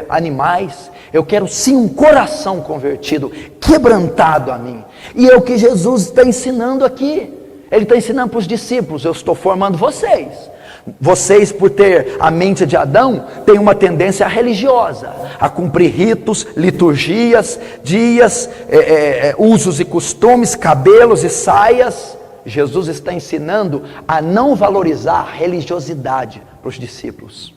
animais. Eu quero sim um coração convertido, quebrantado a mim. E é o que Jesus está ensinando aqui. Ele está ensinando para os discípulos: eu estou formando vocês. Vocês, por ter a mente de Adão, têm uma tendência religiosa, a cumprir ritos, liturgias, dias, usos e costumes, cabelos e saias. Jesus está ensinando a não valorizar a religiosidade para os discípulos.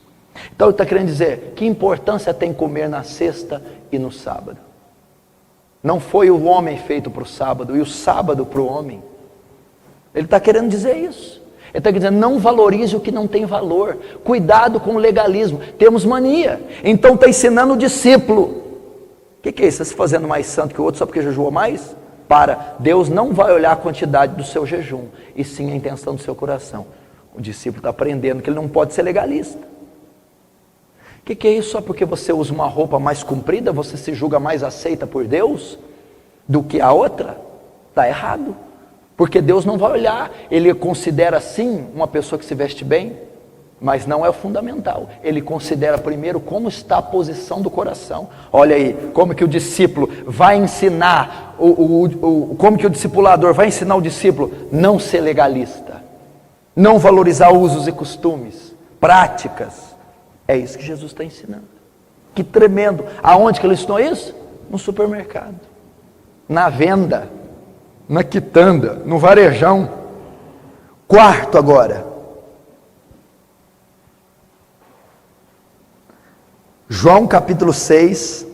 Então ele está querendo dizer: que importância tem comer na sexta e no sábado? Não foi o homem feito para o sábado e o sábado para o homem. Ele está querendo dizer isso. Ele está dizendo: não valorize o que não tem valor. Cuidado com o legalismo. Temos mania. Então está ensinando o discípulo. O que é isso? Está se fazendo mais santo que o outro só porque jejuou mais? Deus não vai olhar a quantidade do seu jejum, e sim a intenção do seu coração. O discípulo está aprendendo que ele não pode ser legalista. O que é isso? Só porque você usa uma roupa mais comprida, você se julga mais aceita por Deus do que a outra? Está errado. Porque Deus não vai olhar, Ele considera sim uma pessoa que se veste bem, mas não é o fundamental. Ele considera primeiro como está a posição do coração. Olha aí, como que o discípulo vai ensinar, como que o discipulador vai ensinar o discípulo não ser legalista, não valorizar usos e costumes, práticas. É isso que Jesus está ensinando. Que tremendo! Aonde que ele ensinou isso? No supermercado, na venda, na quitanda, no varejão. Quarto agora, João capítulo 6.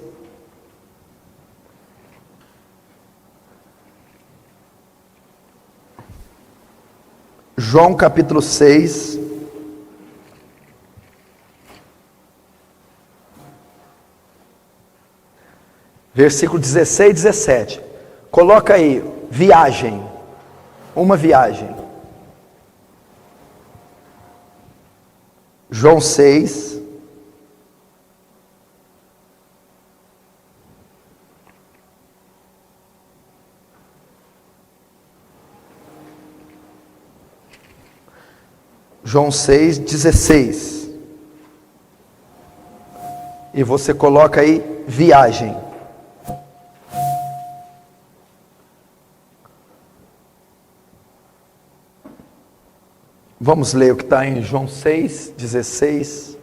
João capítulo 6. Versículo 16 e 17. Coloca aí, viagem. Uma viagem. João 6. João 6:16. E você coloca aí, viagem. Vamos ler o que está em João 6:16.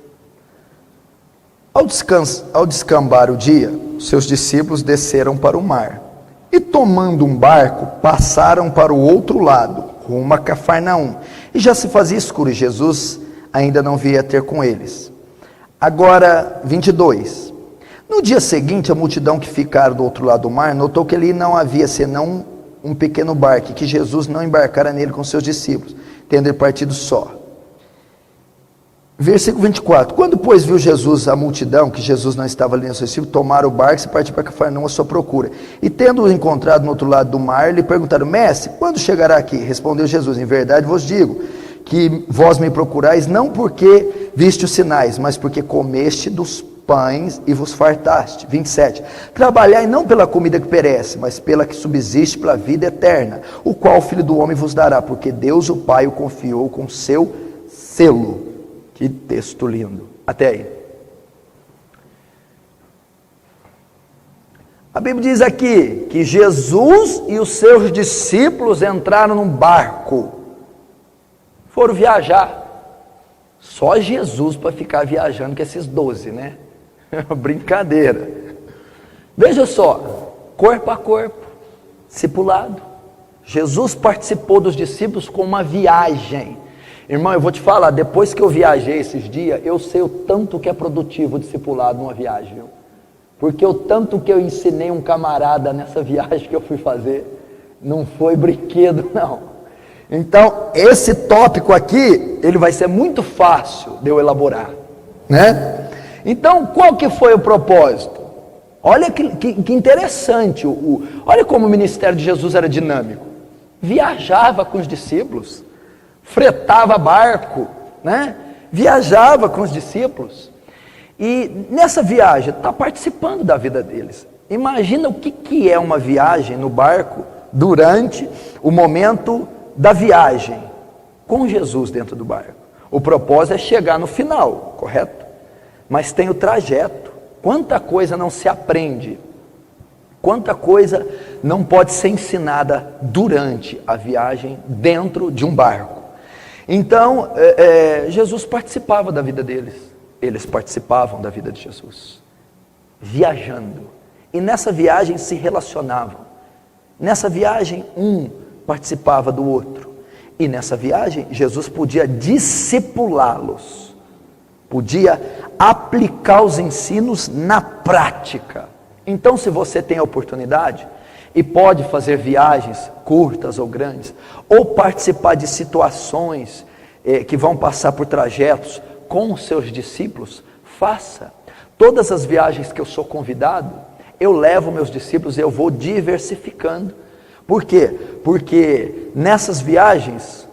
Ao descambar o dia, seus discípulos desceram para o mar, e tomando um barco, passaram para o outro lado, rumo a Cafarnaum, e já se fazia escuro, e Jesus ainda não via ter com eles. Agora, 22. No dia seguinte, a multidão que ficara do outro lado do mar, notou que ali não havia senão um pequeno barco, e que Jesus não embarcara nele com seus discípulos, tendo ele partido só. Versículo 24. Quando, pois, viu Jesus a multidão, que Jesus não estava ali no seu discípulo, tomaram o barco e partiram para Cafarnaum à sua procura. E tendo-o encontrado no outro lado do mar, lhe perguntaram: Mestre, quando chegará aqui? Respondeu Jesus: Em verdade vos digo, que vós me procurais, não porque viste os sinais, mas porque comeste dos pães e vos fartaste. 27. Trabalhai não pela comida que perece, mas pela que subsiste, pela vida eterna, o qual o Filho do Homem vos dará, porque Deus o Pai o confiou com seu selo. Que texto lindo. Até aí. A Bíblia diz aqui que Jesus e os seus discípulos entraram num barco, foram viajar. Só Jesus para ficar viajando com esses 12, né? Brincadeira. Veja só, corpo a corpo, discipulado. Jesus participou dos discípulos com uma viagem. Irmão, eu vou te falar, depois que eu viajei esses dias, eu sei o tanto que é produtivo o discipulado numa viagem, viu? Porque o tanto que eu ensinei um camarada nessa viagem que eu fui fazer, não foi brinquedo não. Então, esse tópico aqui, ele vai ser muito fácil de eu elaborar, né? Então, qual que foi o propósito? Olha que interessante, olha como o ministério de Jesus era dinâmico. Viajava com os discípulos, fretava barco, né? Viajava com os discípulos, e nessa viagem está participando da vida deles. Imagina o que é uma viagem no barco durante o momento da viagem, com Jesus dentro do barco. O propósito é chegar no final, correto? Mas tem o trajeto. Quanta coisa não se aprende, quanta coisa não pode ser ensinada durante a viagem dentro de um barco. Então, Jesus participava da vida deles, eles participavam da vida de Jesus, viajando, e nessa viagem se relacionavam, nessa viagem um participava do outro, e nessa viagem Jesus podia discipulá-los, podia aplicar os ensinos na prática. Então, se você tem a oportunidade, e pode fazer viagens curtas ou grandes, ou participar de situações que vão passar por trajetos com os seus discípulos, faça. Todas as viagens que eu sou convidado, eu levo meus discípulos e eu vou diversificando. Por quê? Porque nessas viagens,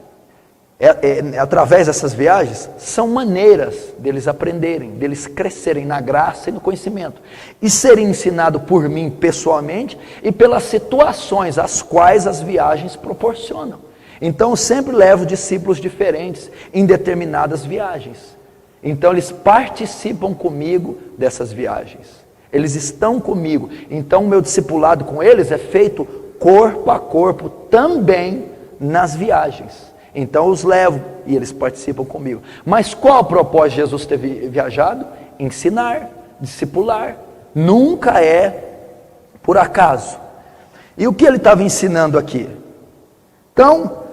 através dessas viagens, são maneiras deles aprenderem, deles crescerem na graça e no conhecimento, e serem ensinados por mim pessoalmente, e pelas situações as quais as viagens proporcionam. Então eu sempre levo discípulos diferentes em determinadas viagens, então eles participam comigo dessas viagens, eles estão comigo, então o meu discipulado com eles é feito corpo a corpo também nas viagens. Então eu os levo e eles participam comigo. Mas qual o propósito de Jesus ter viajado? Ensinar, discipular. Nunca é por acaso. E o que ele estava ensinando aqui? Então,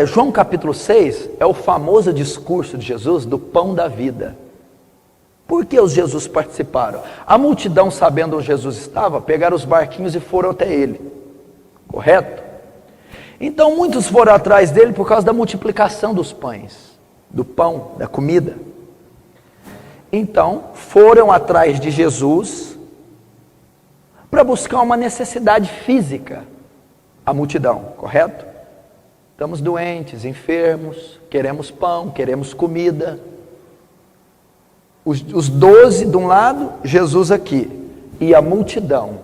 João capítulo 6 é o famoso discurso de Jesus do pão da vida. Por que os Jesus participaram? A multidão, sabendo onde Jesus estava, pegaram os barquinhos e foram até ele. Correto? Então muitos foram atrás dele por causa da multiplicação dos pães, do pão, da comida. Então foram atrás de Jesus para buscar uma necessidade física. A multidão, correto? Estamos doentes, enfermos, queremos pão, queremos comida. Os 12 de um lado, Jesus aqui, e a multidão.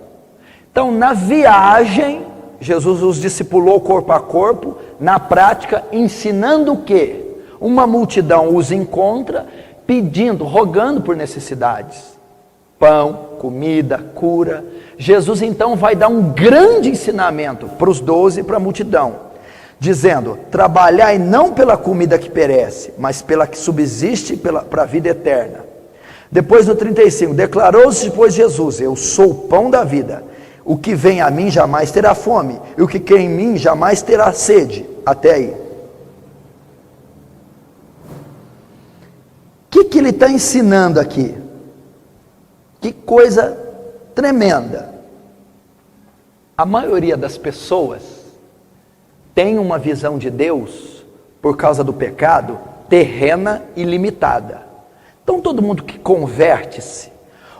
Então, na viagem, Jesus os discipulou corpo a corpo, na prática, ensinando o quê? Uma multidão os encontra, pedindo, rogando por necessidades. Pão, comida, cura. Jesus então vai dar um grande ensinamento para os 12 e para a multidão, dizendo: trabalhai não pela comida que perece, mas pela que subsiste para a vida eterna. Depois do 35, declarou-se depois Jesus: eu sou o pão da vida, o que vem a mim jamais terá fome, e o que crê em mim jamais terá sede. Até aí. O que ele está ensinando aqui? Que coisa tremenda. A maioria das pessoas tem uma visão de Deus, por causa do pecado, terrena e limitada. Então todo mundo que converte-se,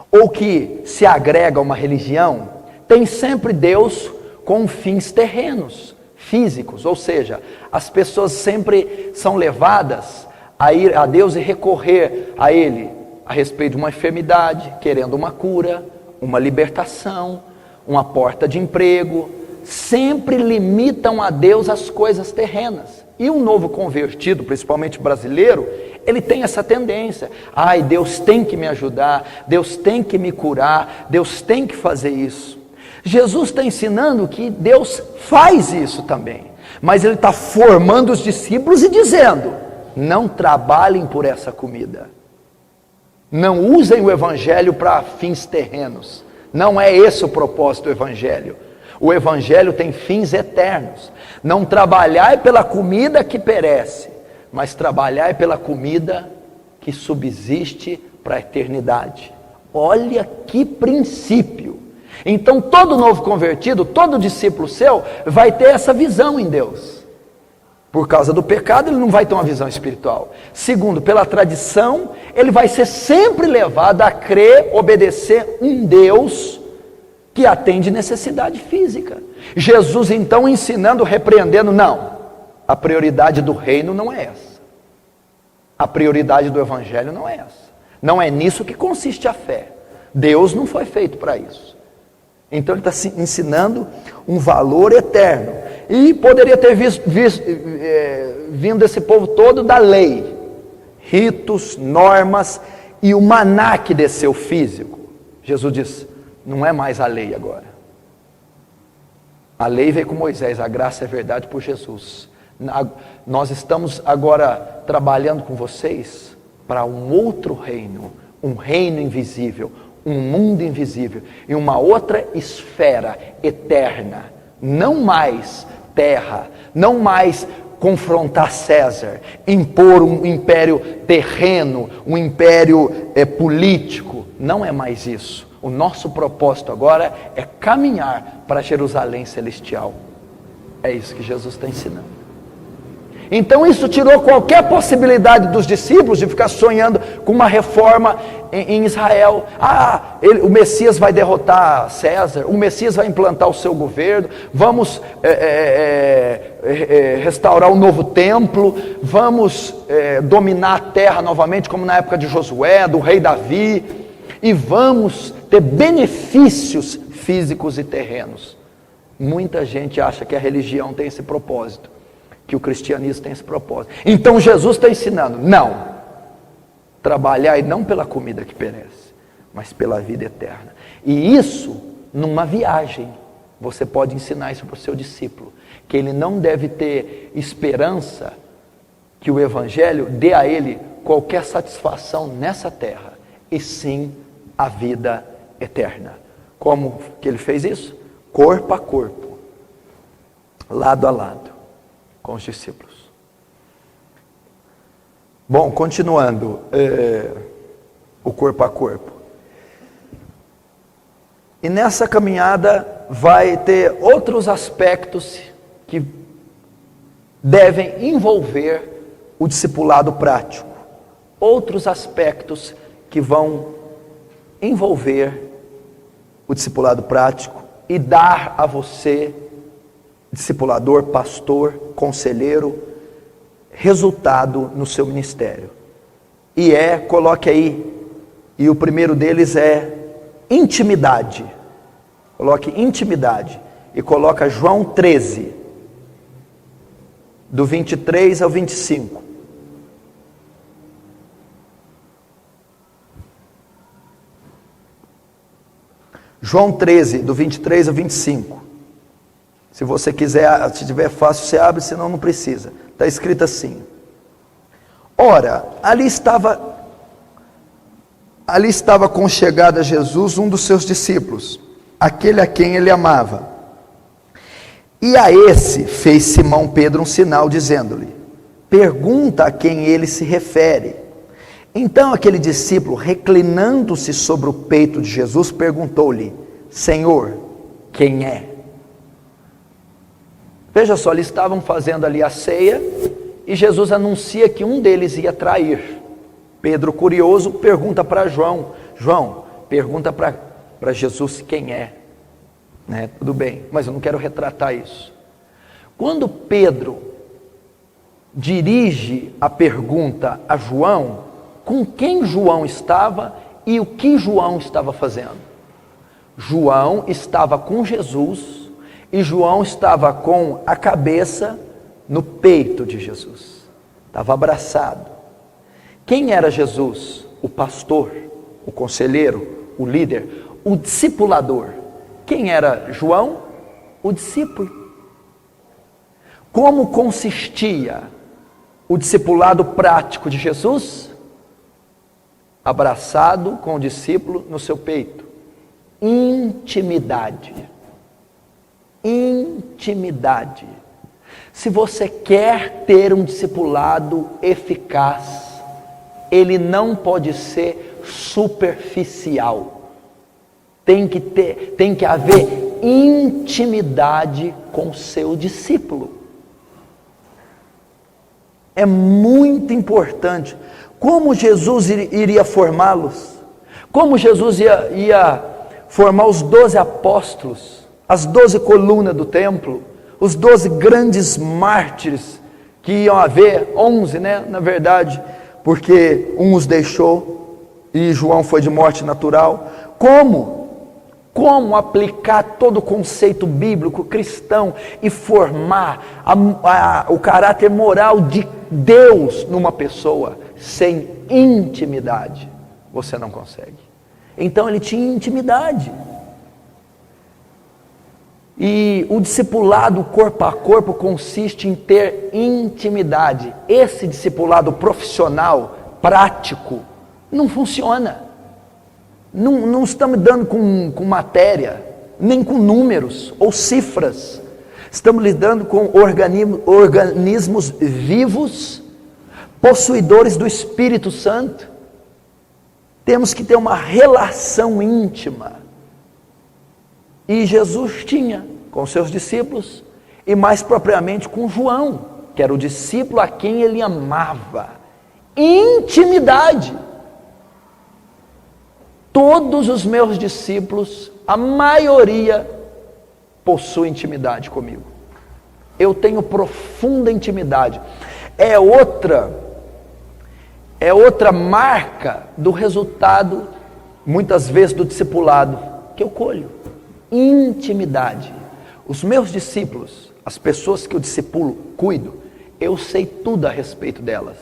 ou que se agrega a uma religião, tem sempre Deus com fins terrenos, físicos. Ou seja, as pessoas sempre são levadas a ir a Deus e recorrer a Ele, a respeito de uma enfermidade, querendo uma cura, uma libertação, uma porta de emprego. Sempre limitam a Deus as coisas terrenas. E um novo convertido, principalmente brasileiro, ele tem essa tendência. Ai, Deus tem que me ajudar, Deus tem que me curar, Deus tem que fazer isso. Jesus está ensinando que Deus faz isso também, mas Ele está formando os discípulos e dizendo: não trabalhem por essa comida, não usem o Evangelho para fins terrenos, não é esse o propósito do Evangelho. O Evangelho tem fins eternos. Não trabalhai pela comida que perece, mas trabalhai pela comida que subsiste para a eternidade. Olha que princípio! Então todo novo convertido, todo discípulo seu, vai ter essa visão em Deus. Por causa do pecado, ele não vai ter uma visão espiritual. Segundo, pela tradição, ele vai ser sempre levado a crer, obedecer um Deus que atende necessidade física. Jesus então ensinando, repreendendo: não, a prioridade do reino não é essa. A prioridade do Evangelho não é essa. Não é nisso que consiste a fé. Deus não foi feito para isso. Então ele está ensinando um valor eterno. E poderia ter vindo esse povo todo da lei, ritos, normas, e o maná que desceu físico. Jesus diz: não é mais a lei agora. A lei veio com Moisés, a graça é verdade por Jesus. Nós estamos agora trabalhando com vocês para um outro reino, um reino invisível, um mundo invisível, e uma outra esfera eterna. Não mais terra, não mais confrontar César, impor um império terreno, um império político. Não é mais isso. O nosso propósito agora é caminhar para Jerusalém celestial. É isso que Jesus está ensinando. Então isso tirou qualquer possibilidade dos discípulos de ficar sonhando com uma reforma em Israel. O Messias vai derrotar César, o Messias vai implantar o seu governo, vamos restaurar um novo templo, vamos dominar a terra novamente, como na época de Josué, do rei Davi, e vamos ter benefícios físicos e terrenos. Muita gente acha que a religião tem esse propósito, que o cristianismo tem esse propósito. Então Jesus está ensinando: não, trabalhai não pela comida que perece, mas pela vida eterna. E isso, numa viagem, você pode ensinar isso para o seu discípulo, que ele não deve ter esperança que o Evangelho dê a ele qualquer satisfação nessa terra, e sim a vida eterna. Como que ele fez isso? Corpo a corpo, lado a lado, com os discípulos. Bom, continuando, o corpo a corpo. E nessa caminhada vai ter outros aspectos que devem envolver o discipulado prático. Outros aspectos que vão envolver o discipulado prático e dar a você, discipulador, pastor, conselheiro, resultado no seu ministério. E coloque aí, e o primeiro deles é intimidade. Coloque intimidade e coloca João 13, do 23 ao 25. João 13, do 23 ao 25. Se você quiser, se tiver fácil, você abre, senão não precisa. Está escrito assim: ora, ali estava conchegado a Jesus um dos seus discípulos, aquele a quem ele amava. E a esse fez Simão Pedro um sinal, dizendo-lhe: pergunta a quem ele se refere. Então aquele discípulo, reclinando-se sobre o peito de Jesus, perguntou-lhe: Senhor, quem é? Veja só, eles estavam fazendo ali a ceia, e Jesus anuncia que um deles ia trair. Pedro, curioso, pergunta para João, pergunta para Jesus quem é. Tudo bem, mas eu não quero retratar isso. Quando Pedro dirige a pergunta a João, com quem João estava e o que João estava fazendo? João estava com Jesus e João estava com a cabeça no peito de Jesus, estava abraçado. Quem era Jesus? O pastor, o conselheiro, o líder, o discipulador. Quem era João? O discípulo. Como consistia o discipulado prático de Jesus? Abraçado com o discípulo no seu peito. Intimidade. Intimidade. Se você quer ter um discipulado eficaz, ele não pode ser superficial. Tem que haver intimidade com o seu discípulo. É muito importante. Como Jesus iria formá-los? Como Jesus ia formar os 12 apóstolos, as 12 colunas do templo, os 12 grandes mártires, que iam haver 11, na verdade, porque um os deixou e João foi de morte natural. Como aplicar todo o conceito bíblico cristão e formar o caráter moral de Deus numa pessoa sem intimidade? Você não consegue. Então ele tinha intimidade. E o discipulado corpo a corpo consiste em ter intimidade. Esse discipulado profissional, prático, não funciona. Não estamos lidando com matéria, nem com números ou cifras. Estamos lidando com organismos vivos, possuidores do Espírito Santo. Temos que ter uma relação íntima. E Jesus tinha com seus discípulos, e mais propriamente com João, que era o discípulo a quem ele amava. Intimidade. Todos os meus discípulos, a maioria, possui intimidade comigo. Eu tenho profunda intimidade. É outra marca do resultado, muitas vezes, do discipulado que eu colho. Intimidade. Os meus discípulos, as pessoas que eu discipulo, cuido, eu sei tudo a respeito delas.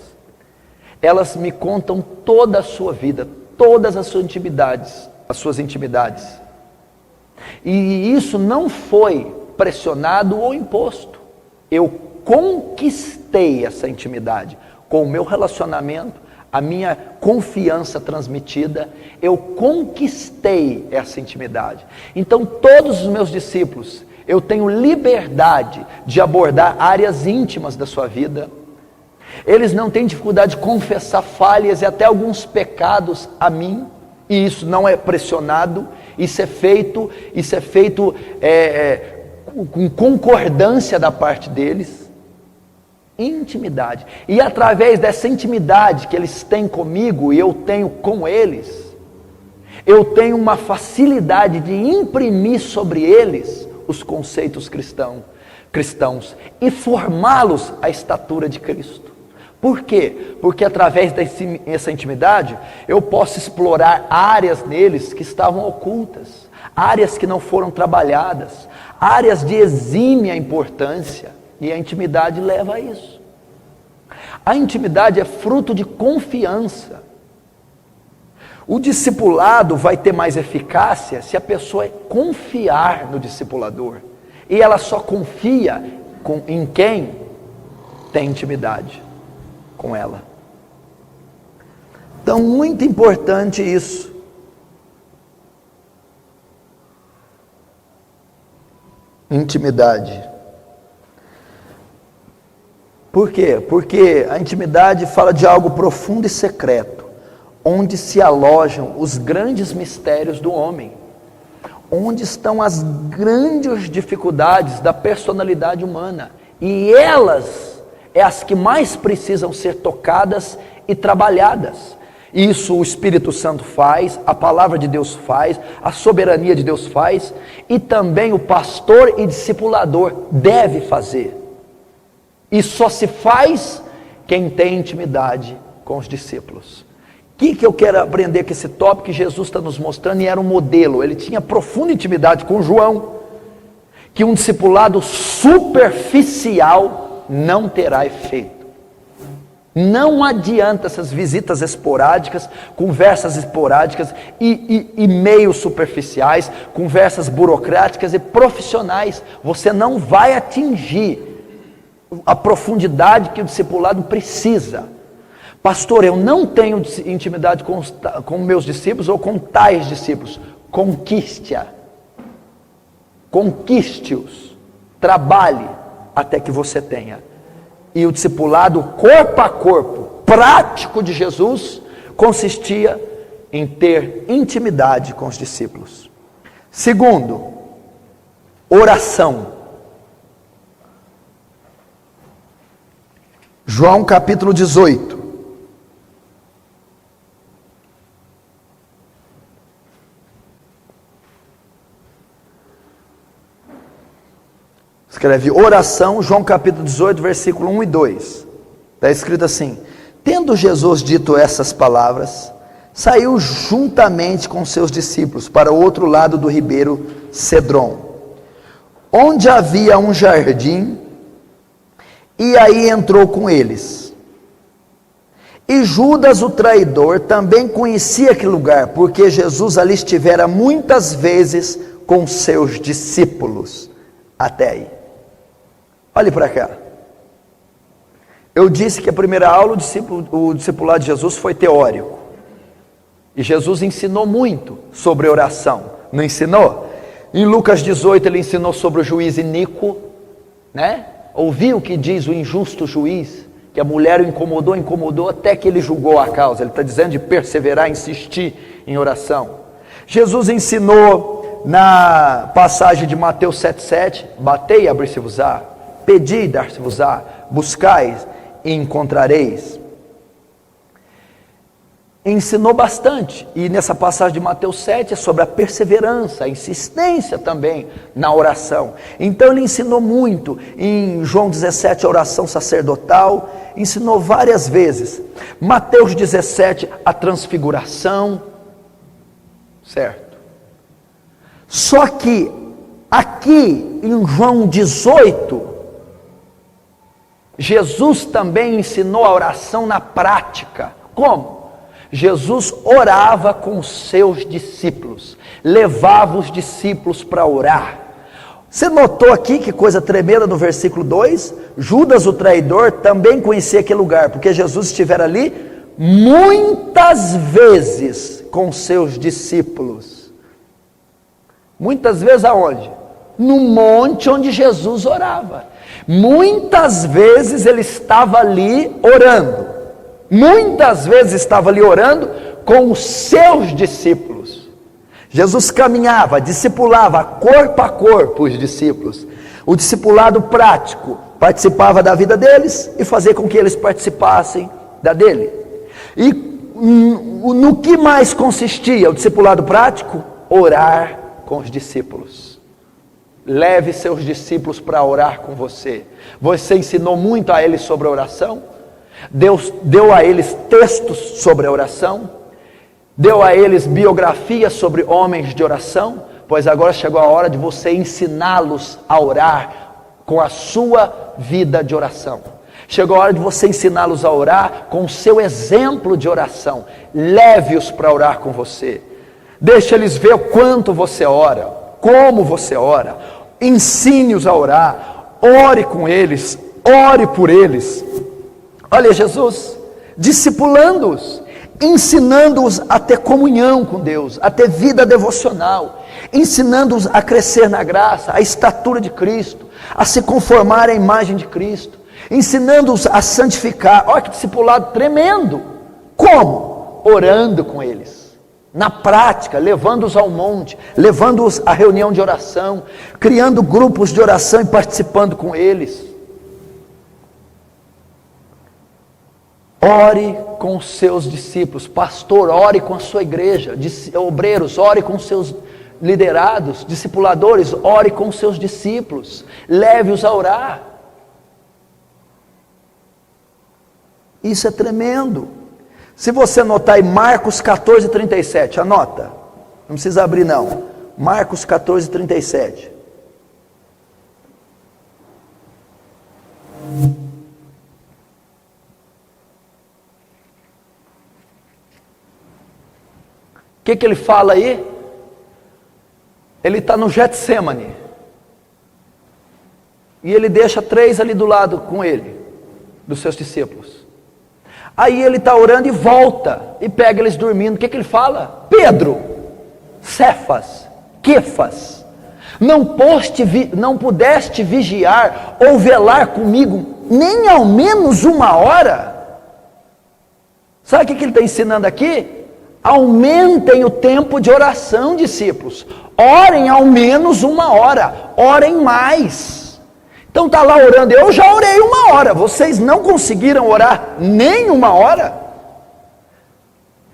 Elas me contam toda a sua vida, todas as suas intimidades. E isso não foi pressionado ou imposto. Eu conquistei essa intimidade com o meu relacionamento, a minha confiança transmitida. Eu conquistei essa intimidade. Então todos os meus discípulos, eu tenho liberdade de abordar áreas íntimas da sua vida. Eles não têm dificuldade de confessar falhas e até alguns pecados a mim, e isso não é pressionado, isso é feito com concordância da parte deles. Intimidade. E através dessa intimidade que eles têm comigo e eu tenho com eles, eu tenho uma facilidade de imprimir sobre eles os conceitos cristãos e formá-los à estatura de Cristo. Por quê? Porque através dessa intimidade eu posso explorar áreas neles que estavam ocultas, áreas que não foram trabalhadas, áreas de exímia importância, e a intimidade leva a isso. A intimidade é fruto de confiança. O discipulado vai ter mais eficácia se a pessoa confiar no discipulador, e ela só confia em quem tem intimidade com ela. Então, muito importante isso. Intimidade. Por quê? Porque a intimidade fala de algo profundo e secreto, onde se alojam os grandes mistérios do homem, onde estão as grandes dificuldades da personalidade humana, e elas é as que mais precisam ser tocadas e trabalhadas. Isso o Espírito Santo faz, a palavra de Deus faz, a soberania de Deus faz, e também o pastor e discipulador deve fazer. E só se faz quem tem intimidade com os discípulos. O que eu quero aprender com esse tópico que Jesus está nos mostrando? E era um modelo, ele tinha profunda intimidade com João, que um discipulado superficial não terá efeito. Não adianta essas visitas esporádicas, conversas esporádicas e meios superficiais, conversas burocráticas e profissionais. Você não vai atingir a profundidade que o discipulado precisa. Pastor, eu não tenho intimidade com meus discípulos ou com tais discípulos. Conquiste-os, trabalhe até que você tenha. E o discipulado corpo a corpo, prático de Jesus, consistia em ter intimidade com os discípulos. Segundo, oração. João capítulo 18. Escreve oração, João capítulo 18, versículo 1 e 2. Está escrito assim: tendo Jesus dito essas palavras, saiu juntamente com seus discípulos para o outro lado do ribeiro Cedron, onde havia um jardim, e aí entrou com eles. E Judas, o traidor, também conhecia aquele lugar, porque Jesus ali estivera muitas vezes com seus discípulos. Até aí. Olhe para cá. Eu disse que a primeira aula, o discipulado de Jesus foi teórico. E Jesus ensinou muito sobre oração. Não ensinou? Em Lucas 18 ele ensinou sobre o juiz iníquo, né? Ouviu o que diz o injusto juiz? Que a mulher o incomodou até que ele julgou a causa. Ele está dizendo de perseverar, insistir em oração. Jesus ensinou na passagem de Mateus 7,7: batei e abrir-se-vos-á, pedi e dar-se-vos-á, buscais e encontrareis. Ensinou bastante, e nessa passagem de Mateus 7 é sobre a perseverança, a insistência também na oração. Então ele ensinou muito. Em João 17 a oração sacerdotal, ensinou várias vezes. Mateus 17 a transfiguração, certo? Só que aqui em João 18, Jesus também ensinou a oração na prática. Como? Jesus orava com os seus discípulos, levava os discípulos para orar. Você notou aqui que coisa tremenda no versículo 2? Judas, o traidor, também conhecia aquele lugar, porque Jesus estivera ali muitas vezes com seus discípulos. Muitas vezes aonde? no monte onde Jesus orava. Muitas vezes ele estava ali orando. Muitas vezes estava ali orando com os seus discípulos. Jesus caminhava, discipulava corpo a corpo os discípulos. O discipulado prático participava da vida deles e fazia com que eles participassem da dele. E no que mais consistia o discipulado prático? Orar com os discípulos. Leve seus discípulos para orar com você. Você ensinou muito a eles sobre a oração? Deus deu a eles textos sobre a oração? Deu a eles biografias sobre homens de oração? Pois agora chegou a hora de você ensiná-los a orar com a sua vida de oração. Chegou a hora de você ensiná-los a orar com o seu exemplo de oração. Leve-os para orar com você. Deixe eles ver o quanto você ora, como você ora. Ensine-os a orar. Ore com eles, ore por eles. Olha Jesus, discipulando-os, ensinando-os a ter comunhão com Deus, a ter vida devocional, ensinando-os a crescer na graça, a estatura de Cristo, a se conformar à imagem de Cristo, ensinando-os a santificar. Olha que discipulado tremendo. Como? Orando com eles, na prática, levando-os ao monte, levando-os à reunião de oração, criando grupos de oração e participando com eles. Ore com os seus discípulos. Pastor, ore com a sua igreja. Obreiros, ore com os seus liderados. Discipuladores, ore com os seus discípulos. Leve-os a orar. Isso é tremendo. Se você notar aí Marcos 14, 37, anota. Não precisa abrir não. Marcos 14, 37. O que ele fala aí? Ele está no Getsemane. E ele deixa 3 ali do lado com ele, dos seus discípulos. Aí ele está orando e volta, e pega eles dormindo. O que ele fala? Pedro, Cefas, Quefas, não pudeste vigiar ou velar comigo, nem ao menos 1 hora? Sabe o que ele está ensinando aqui? Aumentem o tempo de oração, discípulos. Orem ao menos 1 hora. Orem mais. Então está lá orando. Eu já orei 1 hora. Vocês não conseguiram orar nem 1 hora?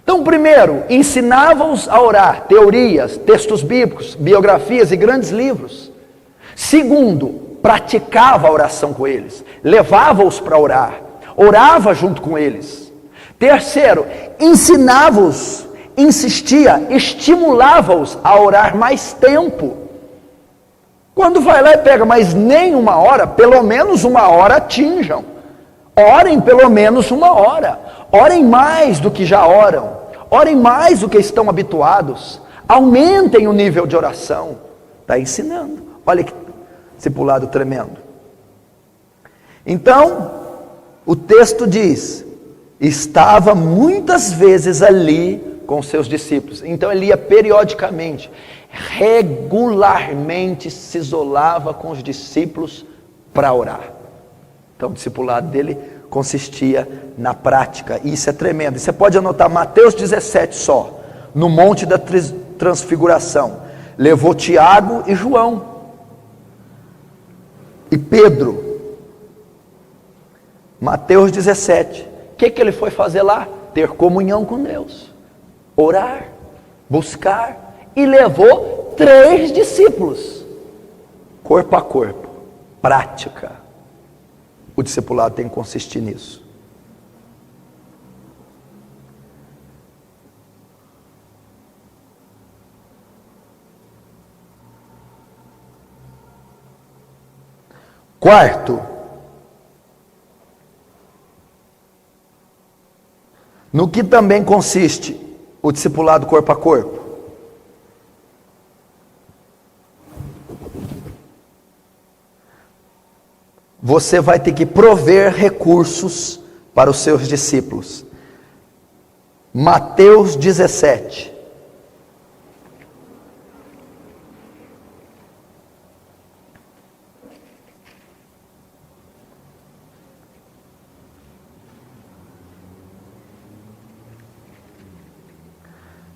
Então, primeiro, ensinava-os a orar. Teorias, textos bíblicos, biografias e grandes livros. Segundo, praticava a oração com eles. Levava-os para orar. Orava junto com eles. Terceiro, ensinava-os, insistia, estimulava-os a orar mais tempo. Quando vai lá e pega, mas nem 1 hora, pelo menos 1 hora atinjam. Orem pelo menos 1 hora. Orem mais do que já oram. Orem mais do que estão habituados. Aumentem o nível de oração. Está ensinando. Olha que discipulado tremendo. Então, o texto diz: estava muitas vezes ali com seus discípulos. Então ele ia periodicamente, regularmente se isolava com os discípulos para orar. Então o discipulado dele consistia na prática. E isso é tremendo. E você pode anotar Mateus 17 só, no Monte da Transfiguração. Levou Tiago e João e Pedro. Mateus 17. O que ele foi fazer lá? Ter comunhão com Deus, orar, buscar, e levou 3 discípulos, corpo a corpo, prática. O discipulado tem que consistir nisso. Quarto, no que também consiste o discipulado corpo a corpo? Você vai ter que prover recursos para os seus discípulos. Mateus 17.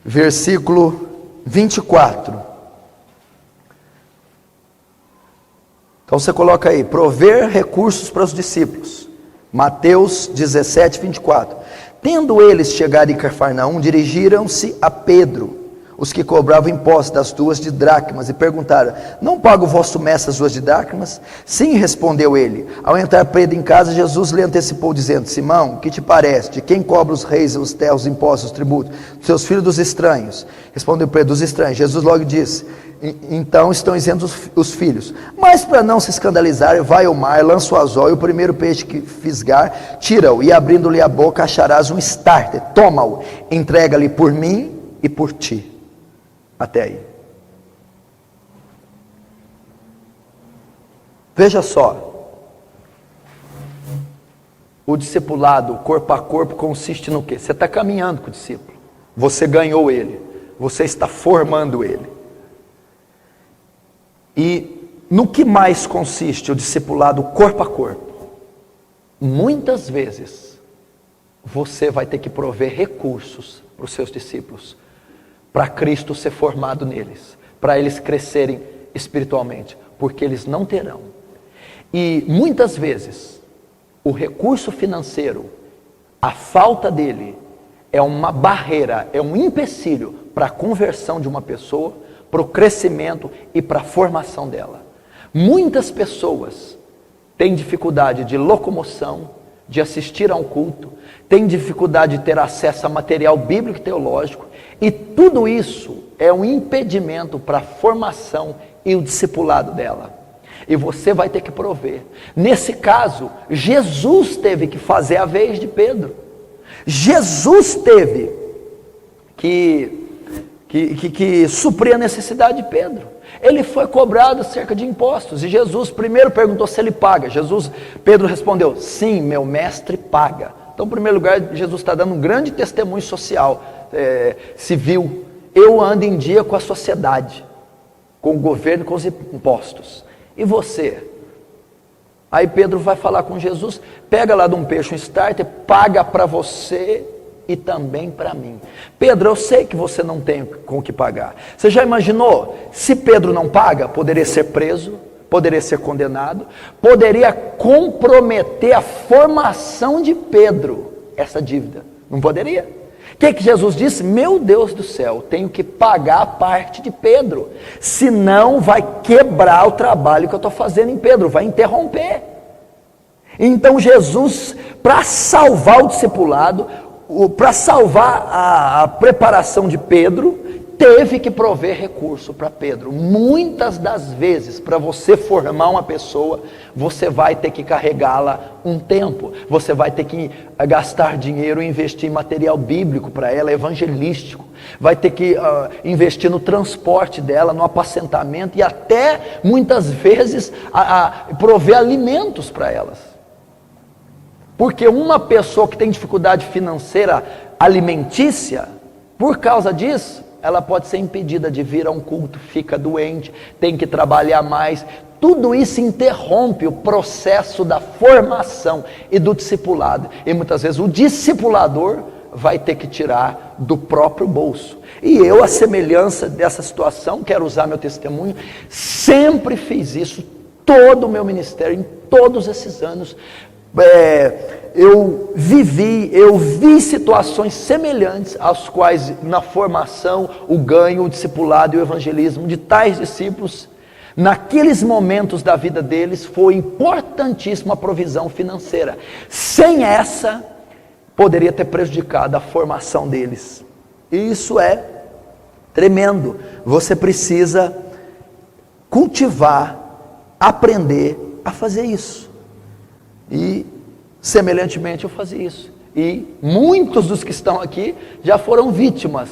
versículo 24. Então você coloca aí, prover recursos para os discípulos. Mateus 17, 24. Tendo eles chegado em Cafarnaum, dirigiram-se a Pedro, os que cobravam impostos das 2 dracmas, e perguntaram: não paga o vosso mestre as 2 dracmas? Sim, respondeu ele. Ao entrar Pedro em casa, Jesus lhe antecipou, dizendo: Simão, que te parece? De quem cobra os reis, os terras, os impostos, os tributos? Dos seus filhos, dos estranhos? Respondeu Pedro: dos estranhos. Jesus logo disse: então estão isentos os filhos. Mas para não se escandalizar, vai ao mar, lança o anzol, e o primeiro peixe que fisgar, tira-o, e abrindo-lhe a boca, acharás um estarter. Toma-o, entrega-lhe por mim e por ti. Até aí. Veja só. O discipulado, corpo a corpo, consiste no quê? Você está caminhando com o discípulo. Você ganhou ele. Você está formando ele. E no que mais consiste o discipulado corpo a corpo? Muitas vezes, você vai ter que prover recursos para os seus discípulos, para Cristo ser formado neles, para eles crescerem espiritualmente, porque eles não terão. E muitas vezes, o recurso financeiro, a falta dele, é uma barreira, é um empecilho para a conversão de uma pessoa, para o crescimento e para a formação dela. Muitas pessoas têm dificuldade de locomoção, de assistir a um culto, têm dificuldade de ter acesso a material bíblico e teológico, e tudo isso é um impedimento para a formação e o discipulado dela. E você vai ter que prover. Nesse caso, Jesus teve que fazer a vez de Pedro. Jesus teve que suprir a necessidade de Pedro. Ele foi cobrado acerca de impostos, e Jesus primeiro perguntou se ele paga. Pedro respondeu: sim, meu mestre paga. Então, em primeiro lugar, Jesus está dando um grande testemunho social, civil. Eu ando em dia com a sociedade, com o governo, com os impostos. E você? Aí Pedro vai falar com Jesus, pega lá de um peixe um starter, paga para você e também para mim. Pedro, eu sei que você não tem com o que pagar. Você já imaginou? Se Pedro não paga, poderia ser preso, poderia ser condenado, poderia comprometer a formação de Pedro, essa dívida. Não poderia? O que Jesus disse? Meu Deus do céu, tenho que pagar a parte de Pedro, senão vai quebrar o trabalho que eu estou fazendo em Pedro, vai interromper. Então Jesus, para salvar o discipulado, para salvar a preparação de Pedro, teve que prover recurso para Pedro. Muitas das vezes, para você formar uma pessoa, você vai ter que carregá-la um tempo, você vai ter que gastar dinheiro e investir em material bíblico para ela, evangelístico, vai ter que investir no transporte dela, no apacentamento, e até muitas vezes prover alimentos para elas. Porque uma pessoa que tem dificuldade financeira alimentícia, por causa disso, ela pode ser impedida de vir a um culto, fica doente, tem que trabalhar mais. Tudo isso interrompe o processo da formação e do discipulado. E muitas vezes o discipulador vai ter que tirar do próprio bolso. E eu, a semelhança dessa situação, quero usar meu testemunho, sempre fiz isso, todo o meu ministério, em todos esses anos. Eu vi situações semelhantes às quais na formação, o ganho, o discipulado e o evangelismo de tais discípulos, naqueles momentos da vida deles, foi importantíssima a provisão financeira. Sem essa, poderia ter prejudicado a formação deles. E isso é tremendo. Você precisa cultivar, aprender a fazer isso. E semelhantemente eu fazia isso. E muitos dos que estão aqui já foram vítimas,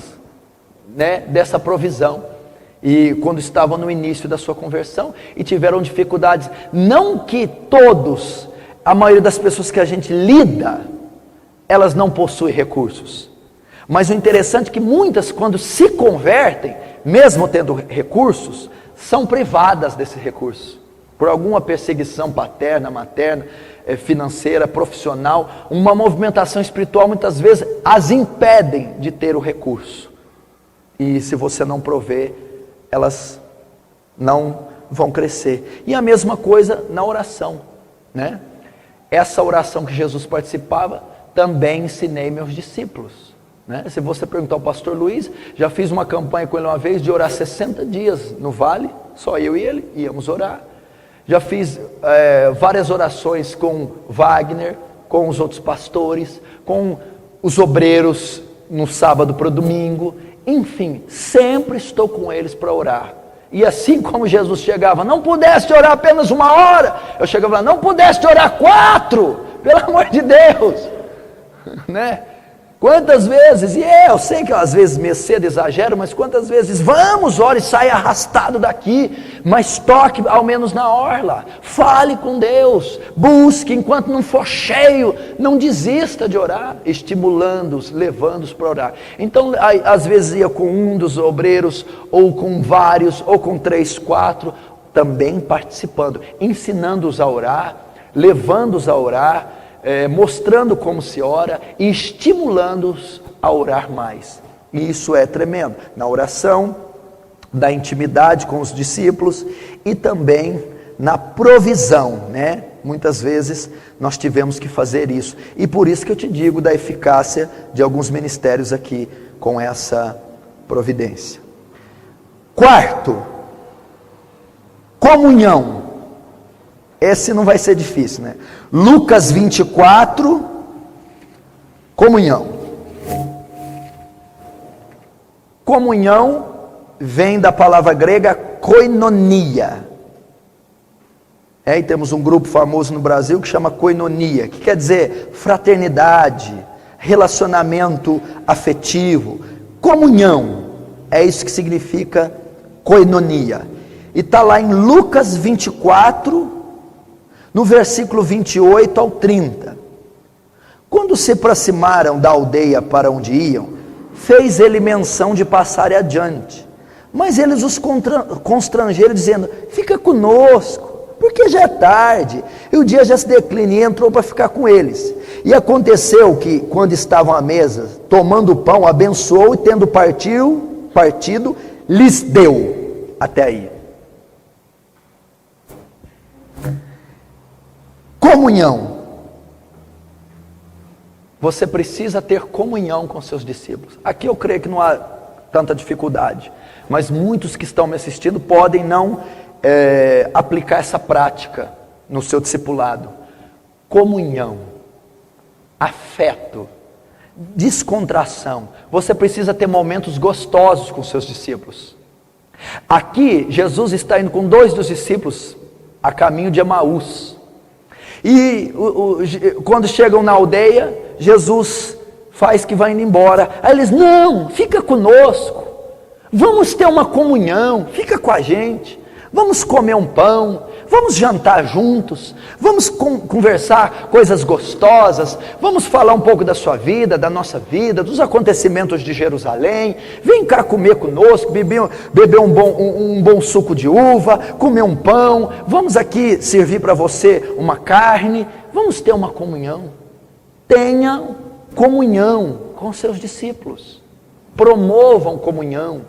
dessa provisão. E quando estavam no início da sua conversão e tiveram dificuldades, não que todos, a maioria das pessoas que a gente lida, elas não possuem recursos. Mas o interessante é que muitas, quando se convertem, mesmo tendo recursos, são privadas desse recurso. Por alguma perseguição paterna, materna, financeira, profissional, uma movimentação espiritual muitas vezes as impedem de ter o recurso. E se você não prover, elas não vão crescer. E a mesma coisa na oração, né? Essa oração que Jesus participava, também ensinei meus discípulos, né? Se você perguntar ao pastor Luiz, já fiz uma campanha com ele uma vez de orar 60 dias no vale, só eu e ele íamos orar. Já fiz várias orações com Wagner, com os outros pastores, com os obreiros no sábado para o domingo, enfim, sempre estou com eles para orar. E assim como Jesus chegava, não pudeste orar apenas 1 hora, eu chegava lá, não pudeste orar 4, pelo amor de Deus, né? Quantas vezes, e eu sei que às vezes meio cedo exagero, mas quantas vezes, vamos, ore, sai arrastado daqui, mas toque ao menos na orla, fale com Deus, busque, enquanto não for cheio, não desista de orar, estimulando-os, levando-os para orar. Então, às vezes ia com um dos obreiros, ou com vários, ou com 3, 4, também participando, ensinando-os a orar, levando-os a orar, mostrando como se ora e estimulando-os a orar mais. E isso é tremendo, na oração, da intimidade com os discípulos e também na provisão, né? Muitas vezes nós tivemos que fazer isso, e por isso que eu te digo da eficácia de alguns ministérios aqui com essa providência. Quarto, comunhão. Esse não vai ser difícil, né? Lucas 24, comunhão. Comunhão vem da palavra grega koinonia. E temos um grupo famoso no Brasil que chama koinonia, que quer dizer fraternidade, relacionamento afetivo, comunhão. É isso que significa koinonia. E está lá em Lucas 24, no versículo 28 ao 30. Quando se aproximaram da aldeia para onde iam, fez ele menção de passar adiante. Mas eles os constrangeram, dizendo: fica conosco, porque já é tarde, e o dia já se declina, e entrou para ficar com eles. E aconteceu que, quando estavam à mesa, tomando o pão, abençoou, e tendo partido, lhes deu. Até aí. Comunhão. Você precisa ter comunhão com seus discípulos. Aqui eu creio que não há tanta dificuldade, mas muitos que estão me assistindo podem não aplicar essa prática no seu discipulado. Comunhão, afeto, descontração. Você precisa ter momentos gostosos com seus discípulos. Aqui Jesus está indo com 2 dos discípulos a caminho de Emaús. E quando chegam na aldeia, Jesus faz que vai indo embora. Aí eles: não, fica conosco, vamos ter uma comunhão, fica com a gente, vamos comer um pão, vamos jantar juntos, vamos conversar coisas gostosas, vamos falar um pouco da sua vida, da nossa vida, dos acontecimentos de Jerusalém, vem cá comer conosco, beber um bom suco de uva, comer um pão, vamos aqui servir para você uma carne, vamos ter uma comunhão. Tenha comunhão com seus discípulos, promovam comunhão,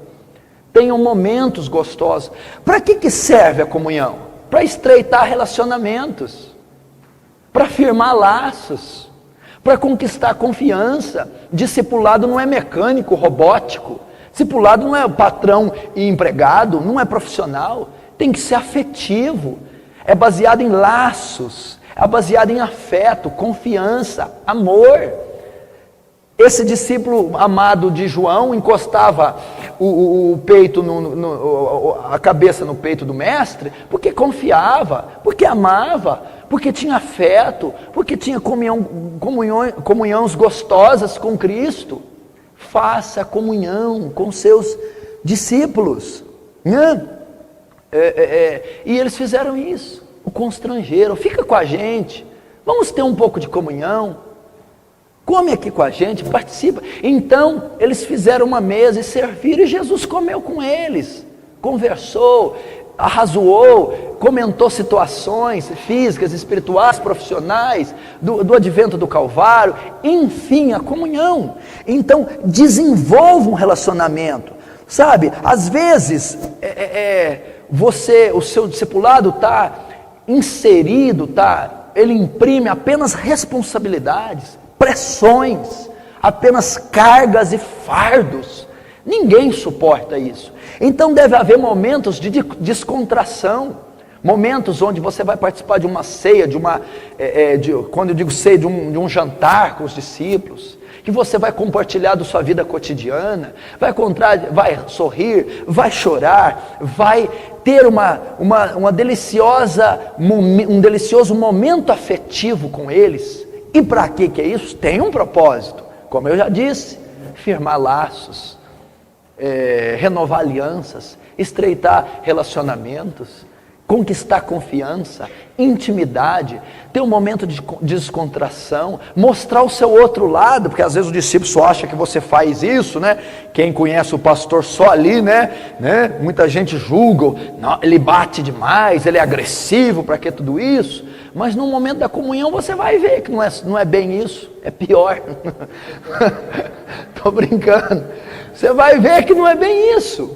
tenham momentos gostosos. Para que serve a comunhão? Para estreitar relacionamentos, para firmar laços, para conquistar confiança. Discipulado não é mecânico, robótico. Discipulado não é patrão e empregado, não é profissional. Tem que ser afetivo, é baseado em laços, é baseado em afeto, confiança, amor. Esse discípulo amado de João encostava o peito, a cabeça no peito do mestre, porque confiava, porque amava, porque tinha afeto, porque tinha comunhões gostosas com Cristo. Faça comunhão com seus discípulos, né? E eles fizeram isso, o constrangeram: fica com a gente, vamos ter um pouco de comunhão. Come aqui com a gente, participa. Então, eles fizeram uma mesa e serviram, e Jesus comeu com eles, conversou, arrazoou, comentou situações físicas, espirituais, profissionais, do advento do Calvário, enfim, a comunhão. Então, desenvolva um relacionamento. Sabe, às vezes, o seu discipulado está inserido, ele imprime apenas responsabilidades, pressões, apenas cargas e fardos. Ninguém suporta isso. Então deve haver momentos de descontração, momentos onde você vai participar de uma ceia, quando eu digo ceia, de um jantar com os discípulos, que você vai compartilhar da sua vida cotidiana, vai sorrir, vai chorar, vai ter um delicioso momento afetivo com eles. E para que é isso? Tem um propósito, como eu já disse: firmar laços, renovar alianças, estreitar relacionamentos, conquistar confiança, intimidade, ter um momento de descontração, mostrar o seu outro lado, porque às vezes o discípulo só acha que você faz isso, né? Quem conhece o pastor só ali, né? Muita gente julga, não, ele bate demais, ele é agressivo, para que tudo isso? Mas no momento da comunhão você vai ver que não é bem isso, é pior. Estou brincando. Você vai ver que não é bem isso.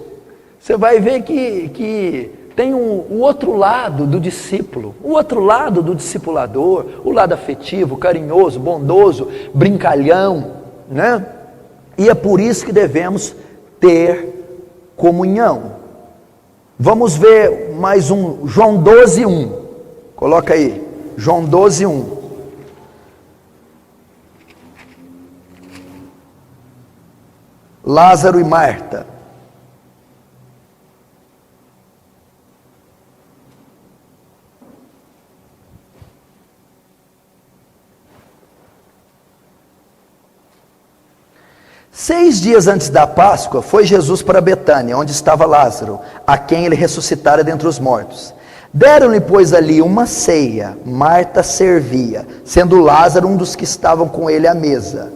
Você vai ver que tem o outro lado do discípulo, o outro lado do discipulador, o lado afetivo, carinhoso, bondoso, brincalhão, né? E é por isso que devemos ter comunhão. Vamos ver mais João 12:1. Coloca aí, João 12:1. Lázaro e Marta. Seis dias antes da Páscoa, foi Jesus para Betânia, onde estava Lázaro, a quem ele ressuscitara dentre os mortos. Deram-lhe, pois, ali uma ceia. Marta servia, sendo Lázaro um dos que estavam com ele à mesa.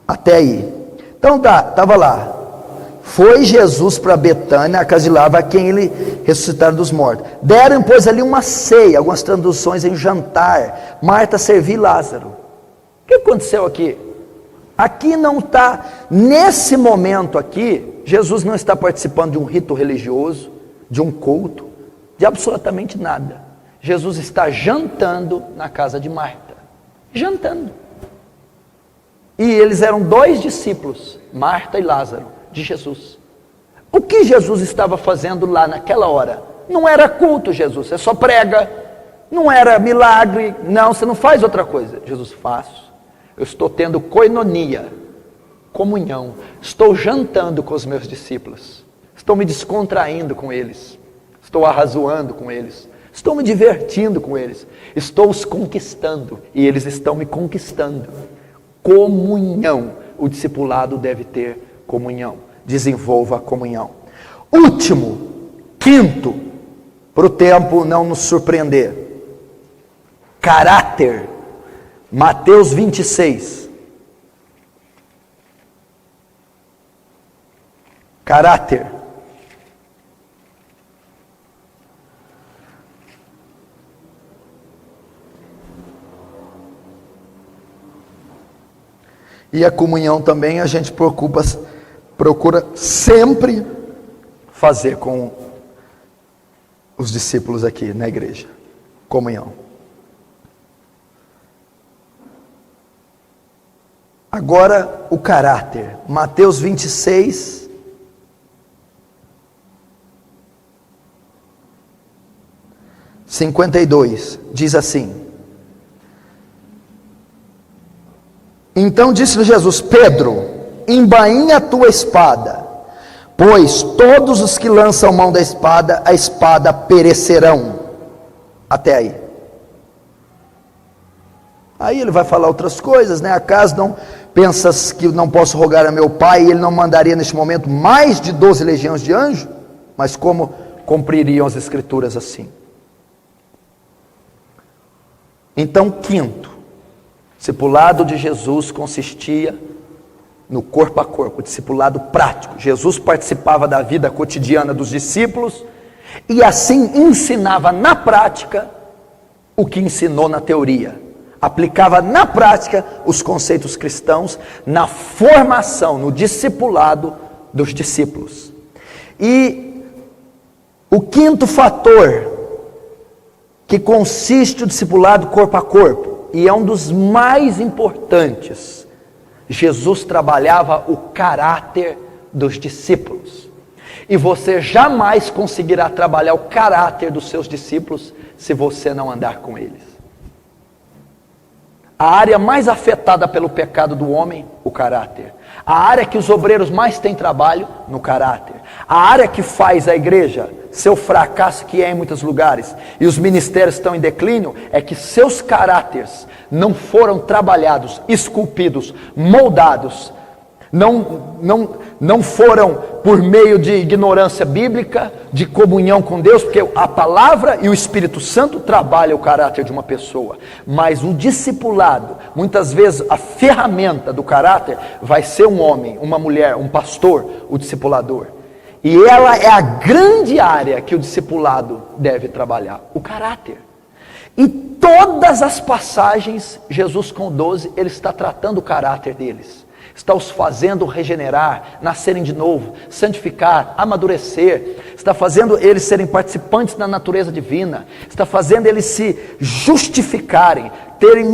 Até aí. Então estava lá. Foi Jesus para Betânia, a casa de Lázaro, a quem ele ressuscitara dos mortos. Deram, pois, ali uma ceia, algumas traduções em jantar. Marta servia Lázaro. O que aconteceu aqui? Aqui não está, nesse momento aqui, Jesus não está participando de um rito religioso, de um culto, de absolutamente nada. Jesus está jantando na casa de Marta. Jantando. E eles eram 2 discípulos, Marta e Lázaro, de Jesus. O que Jesus estava fazendo lá naquela hora? Não era culto, Jesus, você só prega. Não era milagre, não, você não faz outra coisa. Jesus, faço. Eu estou tendo koinonia, comunhão. Estou jantando com os meus discípulos. Estou me descontraindo com eles. Estou arrazoando com eles. Estou me divertindo com eles. Estou os conquistando e eles estão me conquistando. Comunhão. O discipulado deve ter comunhão. Desenvolva a comunhão. Último, quinto, para o tempo não nos surpreender. Caráter. Mateus 26. Caráter. E a comunhão também a gente procura sempre fazer com os discípulos aqui na igreja. Comunhão. Agora o caráter. Mateus 26. Diz assim: Então disse-lhe Jesus: Pedro, embainha a tua espada, pois todos os que lançam mão da espada, a espada perecerão. Até aí. Aí ele vai falar outras coisas, né? Acaso não pensas que não posso rogar a meu Pai, e ele não mandaria neste momento mais de 12 legiões de anjos? Mas como cumpririam as escrituras assim? Então, quinto, discipulado de Jesus consistia no corpo a corpo, discipulado prático. Jesus participava da vida cotidiana dos discípulos e assim ensinava na prática o que ensinou na teoria. Aplicava na prática os conceitos cristãos na formação, no discipulado dos discípulos. E o quinto fator, que consiste o discipulado corpo a corpo, e é um dos mais importantes, Jesus trabalhava o caráter dos discípulos. E você jamais conseguirá trabalhar o caráter dos seus discípulos se você não andar com eles. A área mais afetada pelo pecado do homem, o caráter. A área que os obreiros mais têm trabalho, no caráter. A área que faz a igreja, seu fracasso que é em muitos lugares, e os ministérios estão em declínio, é que seus caráteres não foram trabalhados, esculpidos, moldados, não foram por meio de ignorância bíblica, de comunhão com Deus, porque a palavra e o Espírito Santo trabalham o caráter de uma pessoa, mas o discipulado, muitas vezes a ferramenta do caráter vai ser um homem, uma mulher, um pastor, o discipulador, e ela é a grande área que o discipulado deve trabalhar, o caráter. E todas as passagens, Jesus com 12, ele está tratando o caráter deles, está os fazendo regenerar, nascerem de novo, santificar, amadurecer, está fazendo eles serem participantes da natureza divina, está fazendo eles se justificarem, terem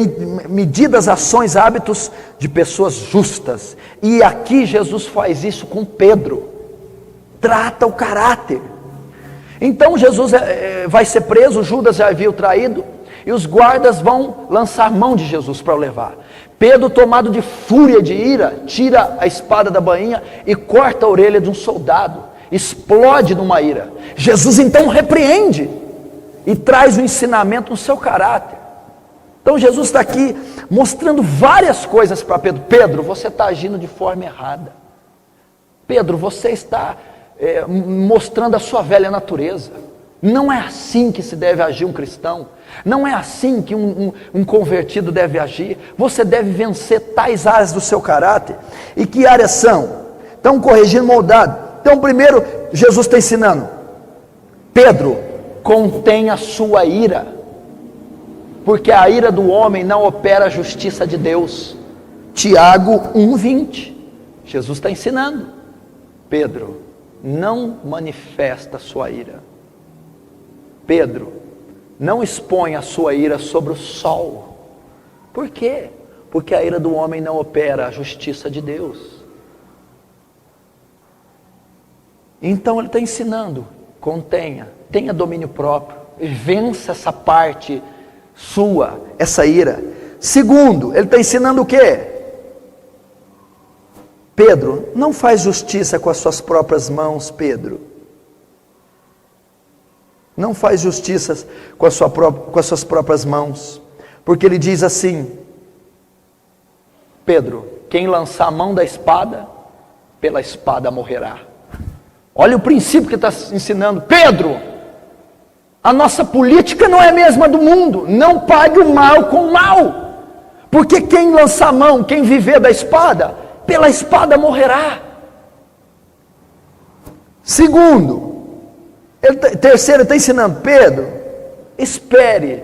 medidas, ações, hábitos de pessoas justas. E aqui Jesus faz isso com Pedro, trata o caráter. Então Jesus vai ser preso, Judas já havia o traído, e os guardas vão lançar mão de Jesus para o levar. Pedro, tomado de fúria, de ira, tira a espada da bainha e corta a orelha de um soldado, explode numa ira. Jesus então repreende e traz o ensinamento no seu caráter. Então Jesus está aqui mostrando várias coisas para Pedro. Pedro, você está agindo de forma errada. Pedro, você está mostrando a sua velha natureza. Não é assim que se deve agir um cristão. Não é assim que um convertido deve agir. Você deve vencer tais áreas do seu caráter. E que áreas são? Então, corrigindo, moldado. Então, primeiro, Jesus está ensinando: Pedro, contém a sua ira, porque a ira do homem não opera a justiça de Deus. Tiago 1,20. Jesus está ensinando: Pedro, não manifesta a sua ira. Pedro, não expõe a sua ira sobre o sol. Por quê? Porque a ira do homem não opera a justiça de Deus. Então ele está ensinando: contenha, tenha domínio próprio, vença essa parte sua, essa ira. Segundo, ele está ensinando o quê? Pedro, não faz justiça com as suas próprias mãos, Pedro. Não faz justiça com as suas próprias mãos, porque ele diz assim: Pedro, quem lançar a mão da espada, pela espada morrerá. Olha o princípio que está ensinando. Pedro, a nossa política não é a mesma do mundo. Não pague o mal com o mal, porque quem lançar a mão, quem viver da espada, pela espada morrerá. Segundo, terceiro, está ensinando: Pedro, espere,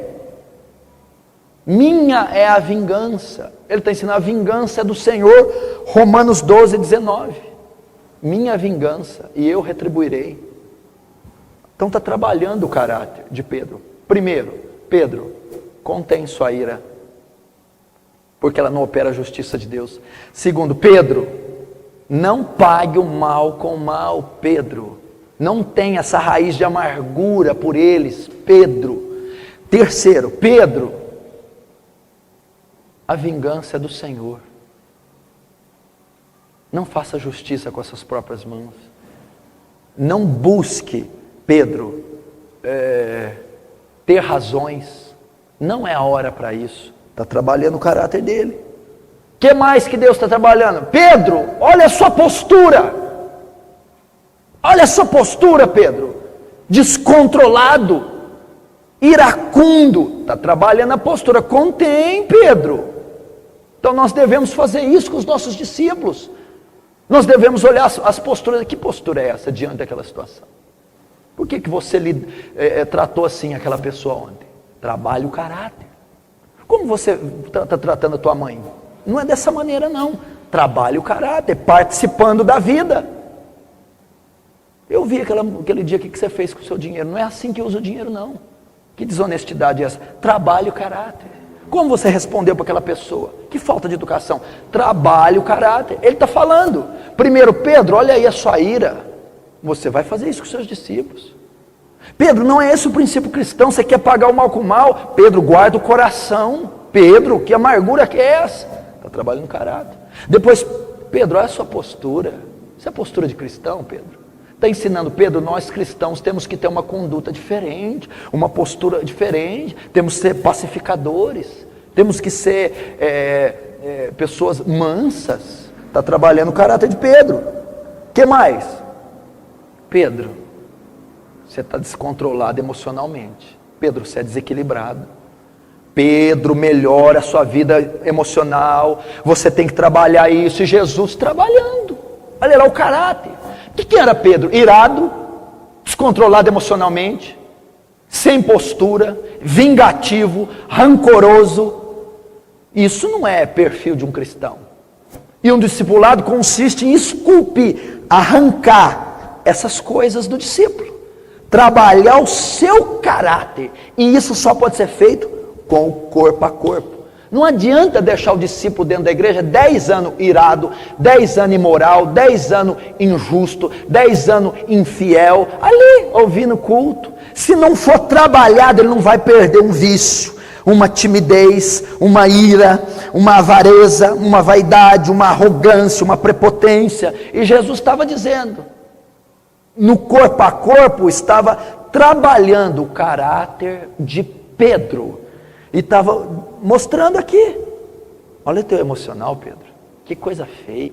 minha é a vingança. Ele está ensinando: a vingança é do Senhor. Romanos 12:19. Minha vingança e eu retribuirei. Então está trabalhando o caráter de Pedro. Primeiro, Pedro, contém sua ira, porque ela não opera a justiça de Deus. Segundo, Pedro, não pague o mal com o mal. Pedro, não tenha essa raiz de amargura por eles, Pedro. Terceiro, Pedro, a vingança é do Senhor. Não faça justiça com as suas próprias mãos. Não busque, Pedro, ter razões. Não é a hora para isso. Está trabalhando o caráter dele. O que mais que Deus está trabalhando? Pedro, olha a sua postura. Olha a sua postura, Pedro. Descontrolado, iracundo. Está trabalhando a postura. Contém, Pedro. Então nós devemos fazer isso com os nossos discípulos. Nós devemos olhar as posturas. Que postura é essa diante daquela situação? Por que você tratou assim aquela pessoa ontem? Trabalhe o caráter. Como você está tratando a tua mãe? Não é dessa maneira não. Trabalhe o caráter, participando da vida. Eu vi aquele dia que você fez com o seu dinheiro. Não é assim que usa o dinheiro, não. Que desonestidade é essa? Trabalhe o caráter. Como você respondeu para aquela pessoa? Que falta de educação. Trabalhe o caráter. Ele está falando. Primeiro, Pedro, olha aí a sua ira. Você vai fazer isso com seus discípulos. Pedro, não é esse o princípio cristão. Você quer pagar o mal com o mal? Pedro, guarda o coração. Pedro, que amargura que é essa? Está trabalhando o caráter. Depois, Pedro, olha a sua postura. Isso é a postura de cristão, Pedro? Está ensinando, Pedro, nós cristãos temos que ter uma conduta diferente, uma postura diferente, temos que ser pacificadores, temos que ser pessoas mansas. Está trabalhando o caráter de Pedro. O que mais? Pedro, você está descontrolado emocionalmente. Pedro, você é desequilibrado. Pedro, melhora a sua vida emocional, você tem que trabalhar isso. E Jesus trabalhando, olha lá o caráter. O que era Pedro? Irado, descontrolado emocionalmente, sem postura, vingativo, rancoroso. Isso não é perfil de um cristão. E um discipulado consiste em esculpir, arrancar essas coisas do discípulo, trabalhar o seu caráter. E isso só pode ser feito com o corpo a corpo. Não adianta deixar o discípulo dentro da igreja 10 anos irado, 10 anos imoral, 10 anos injusto, 10 anos infiel, ali ouvindo culto. Se não for trabalhado, ele não vai perder um vício, uma timidez, uma ira, uma avareza, uma vaidade, uma arrogância, uma prepotência. E Jesus estava dizendo, no corpo a corpo, estava trabalhando o caráter de Pedro. E estava mostrando aqui, olha o teu emocional, Pedro, que coisa feia,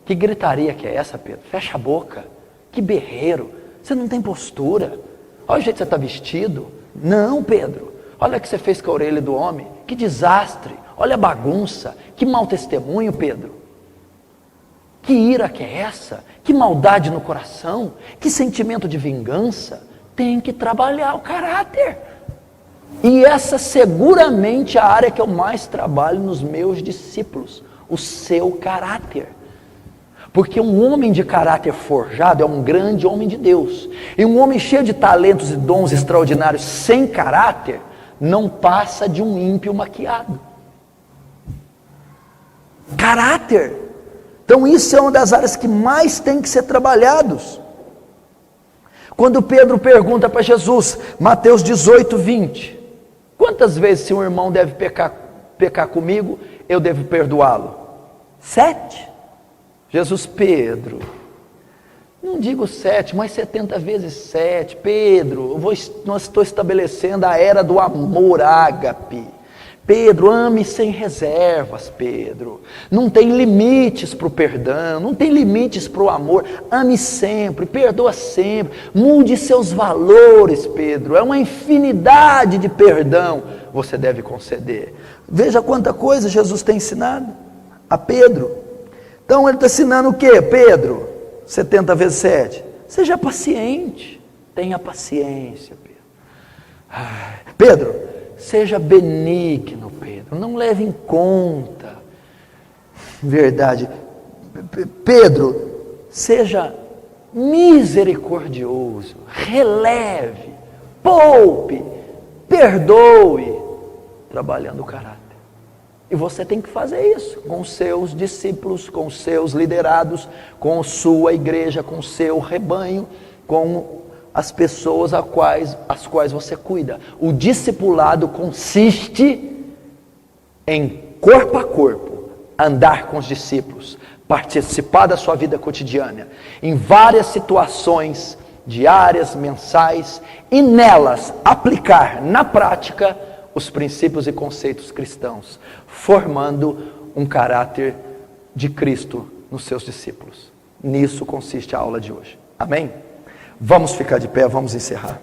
que gritaria que é essa, Pedro? Fecha a boca, que berreiro, você não tem postura, olha o jeito que você está vestido. Não, Pedro, olha o que você fez com a orelha do homem, que desastre, olha a bagunça, que mau testemunho, Pedro, que ira que é essa, que maldade no coração, que sentimento de vingança. Tem que trabalhar o caráter. E essa seguramente é a área que eu mais trabalho nos meus discípulos, o seu caráter. Porque um homem de caráter forjado é um grande homem de Deus. E um homem cheio de talentos e dons extraordinários sem caráter não passa de um ímpio maquiado. Caráter. Então isso é uma das áreas que mais tem que ser trabalhados. Quando Pedro pergunta para Jesus, Mateus 18, 20, quantas vezes se um irmão deve pecar comigo, eu devo perdoá-lo? 7. Jesus, Pedro, não digo 7, mas 70 vezes 7. Pedro, nós estou estabelecendo a era do amor ágape. Pedro, ame sem reservas, Pedro. Não tem limites para o perdão, não tem limites para o amor. Ame sempre, perdoa sempre. Mude seus valores, Pedro. É uma infinidade de perdão você deve conceder. Veja quanta coisa Jesus tem ensinado a Pedro. Então ele está ensinando o quê? Pedro, 70 vezes 7. Seja paciente, tenha paciência, Pedro. Pedro, seja benigno, Pedro, não leve em conta. Verdade. Pedro, seja misericordioso, releve, poupe, perdoe, trabalhando o caráter. E você tem que fazer isso com os seus discípulos, com os seus liderados, com a sua igreja, com o seu rebanho, com as pessoas às quais você cuida. O discipulado consiste em corpo a corpo, andar com os discípulos, participar da sua vida cotidiana, em várias situações diárias, mensais, e nelas aplicar na prática os princípios e conceitos cristãos, formando um caráter de Cristo nos seus discípulos. Nisso consiste a aula de hoje. Amém? Vamos ficar de pé, vamos encerrar.